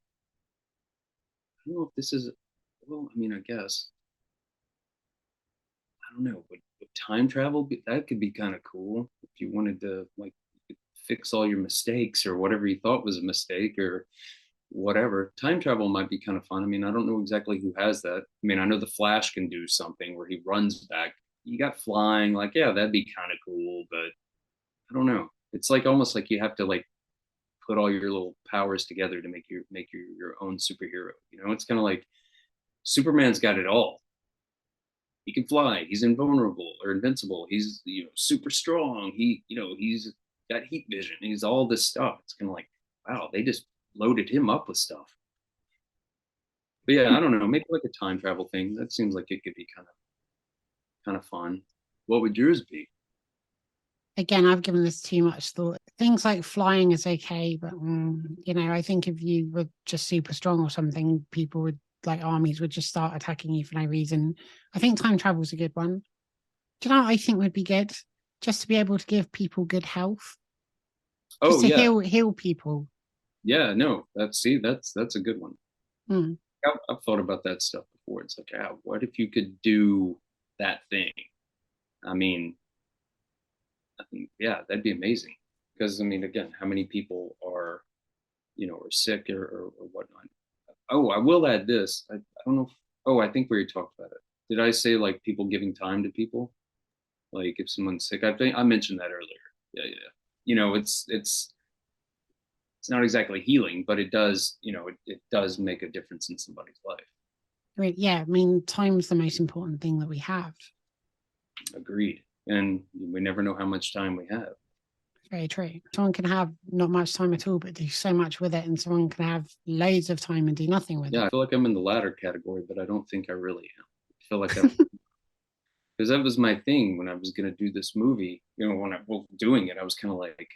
Speaker 1: know if this is, well, I mean, I guess. I don't know, but time travel, that could be kind of cool if you wanted to like fix all your mistakes or whatever you thought was a mistake or whatever. Time travel might be kind of fun. I mean, I don't know exactly who has that. I mean, I know the Flash can do something where he runs back. You got flying, like, yeah, that'd be kind of cool, but I don't know. It's like almost like you have to like put all your little powers together to make your own superhero. You know, it's kind of like Superman's got it all. He can fly. He's invulnerable or invincible. He's super strong. He's got heat vision. He's all this stuff. It's kind of like, wow, they just loaded him up with stuff. But yeah, I don't know. Maybe like a time travel thing. That seems like it could be kind of fun. What would yours be?
Speaker 3: Again, I've given this too much thought. Things like flying is okay, but I think if you were just super strong or something, people would like armies would just start attacking you for no reason. I think time travel is a good one. Do you know what I think would be good? Just to be able to give people good health. Just
Speaker 1: Oh
Speaker 3: to
Speaker 1: yeah,
Speaker 3: heal people.
Speaker 1: yeah. No, that's a good one.
Speaker 3: Mm.
Speaker 1: I've thought about that stuff before. It's like, what if you could do that thing? I mean, yeah, that'd be amazing. Because I mean, again, how many people are sick or whatnot? Oh, I will add this. I don't know. Oh, I think we already talked about it. Did I say like people giving time to people? Like if someone's sick, I think I mentioned that earlier. Yeah, yeah. It's not exactly healing, but it does, it does make a difference in somebody's life.
Speaker 3: Yeah, I mean, time's the most important thing that we have.
Speaker 1: Agreed. And we never know how much time we have.
Speaker 3: Very true. Someone can have not much time at all, but do so much with it, and someone can have loads of time and do nothing with it.
Speaker 1: Yeah, I feel like I'm in the latter category, but I don't think I really am. I feel like I'm because that was my thing when I was going to do this movie. When I was doing it, I was kind of like,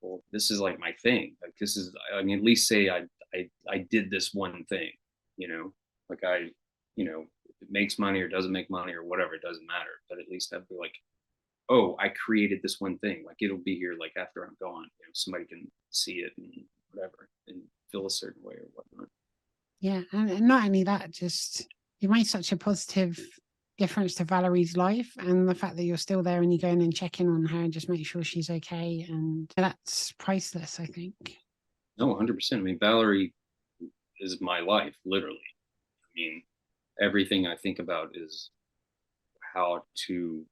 Speaker 1: well, this is like my thing. Like this is, I mean, at least say I did this one thing. Like if it makes money or doesn't make money or whatever, it doesn't matter. But at least I'd be like, oh, I created this one thing. Like it'll be here like after I'm gone. Somebody can see it and whatever and feel a certain way or whatnot.
Speaker 3: Yeah, and not only that, just you made such a positive difference to Valerie's life, and the fact that you're still there and you go in and check in on her and just make sure she's okay, and that's priceless, I think.
Speaker 1: No, 100%. I mean, Valerie is my life, literally. I mean, everything I think about is how to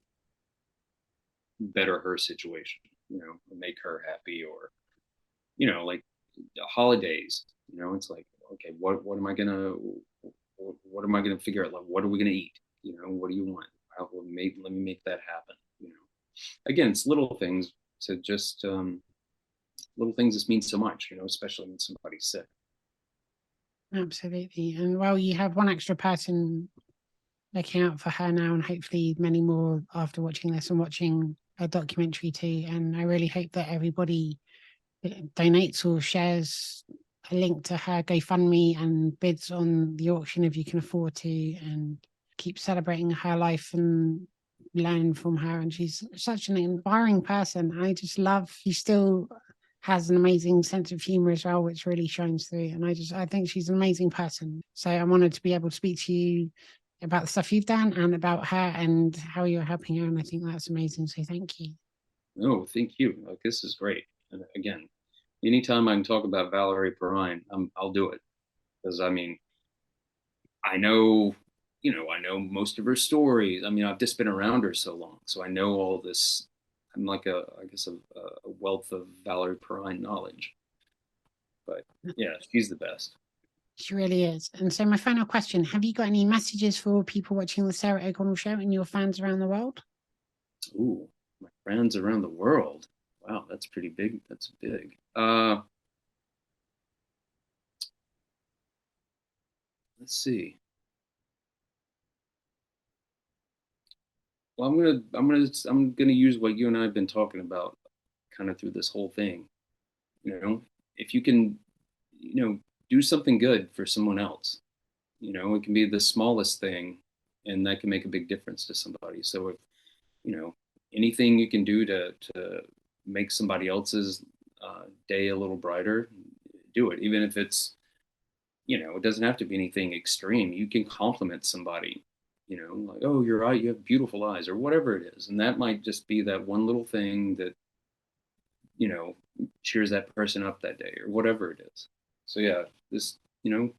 Speaker 1: better her situation, make her happy or, like holidays, it's like, okay, what am I gonna figure out? Like, what are we gonna eat? What do you want? Let me make that happen. Again, it's little things to just, little things just mean so much, especially when somebody's sick.
Speaker 3: Absolutely. And well, you have one extra person looking out for her now, and hopefully many more after watching this and watching a documentary too. And I really hope that everybody donates or shares a link to her GoFundMe and bids on the auction if you can afford to, and keep celebrating her life and learn from her. And she's such an inspiring person. I just love, she still has an amazing sense of humor as well, which really shines through. And I think she's an amazing person. So I'm honored to be able to speak to you about the stuff you've done and about her and how you're helping her. And I think that's amazing. So thank you.
Speaker 1: No, thank you. Like, this is great. And again, anytime I can talk about Valerie Perrine, I'll do it. Because I mean, I know most of her stories. I mean, I've just been around her so long, so I know all this. I'm like I guess a wealth of Valerie Perrine knowledge. But yeah, she's the best.
Speaker 3: She really is. And so my final question, have you got any messages for people watching the Sarah O'Connell show and your fans around the world?
Speaker 1: Ooh, my friends around the world. Wow, that's pretty big. That's big. Let's see. Well, I'm gonna use what you and I have been talking about kind of through this whole thing. If you can, do something good for someone else, it can be the smallest thing and that can make a big difference to somebody. So if, anything you can do to make somebody else's day a little brighter, do it. Even if it's, it doesn't have to be anything extreme. You can compliment somebody you know, like, oh, your eye, you have beautiful eyes, or whatever it is. And that might just be that one little thing that, you know, cheers that person up that day, or whatever it is. So yeah, this, you know,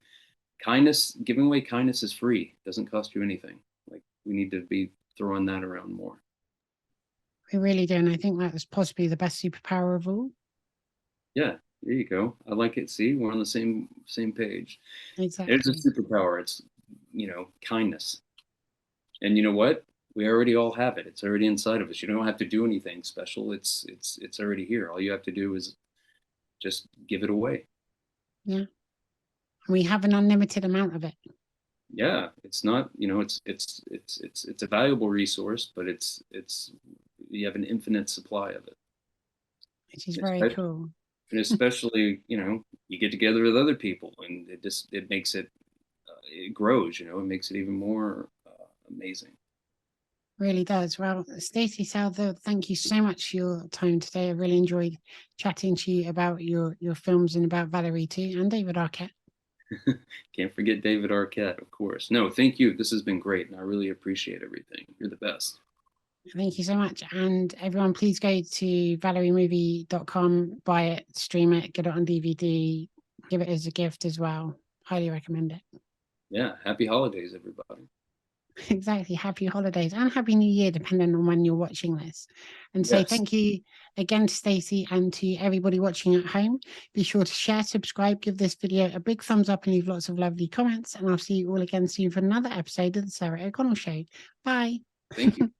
Speaker 1: kindness, giving away kindness is free. It doesn't cost you anything. Like, we need to be throwing that around more.
Speaker 3: We really do. And I think that is possibly the best superpower of all.
Speaker 1: Yeah, there you go. I like it. See, we're on the same page.
Speaker 3: Exactly.
Speaker 1: There's a superpower. It's, you know, kindness. And you know what? We already all have it. It's already inside of us. You don't have to do anything special. It's already here. All you have to do is just give it away.
Speaker 3: Yeah. We have an unlimited amount of it.
Speaker 1: Yeah, it's not, you know, it's a valuable resource, but it's you have an infinite supply of it.
Speaker 3: Which is very cool.
Speaker 1: And especially, you know, you get together with other people, and it makes it it grows. You know, it makes it even more amazing.
Speaker 3: Really does. Well, Stacey Souther, thank you so much for your time today. I really enjoyed chatting to you about your films and about Valerie too, and David Arquette.
Speaker 1: Can't forget David Arquette, of course. No, thank you. This has been great, and I really appreciate everything. You're the best.
Speaker 3: Thank you so much. And everyone, please go to valeriemovie.com, buy it, stream it, get it on DVD, give it as a gift as well. Highly recommend it.
Speaker 1: Yeah, happy holidays, everybody.
Speaker 3: Exactly. Happy holidays and happy new year, depending on when you're watching this. And so thank you again to Stacey and to everybody watching at home. Be sure to share, subscribe, give this video a big thumbs up, and leave lots of lovely comments. And I'll see you all again soon for another episode of the Sarah O'Connell Show. Bye.
Speaker 1: Thank you.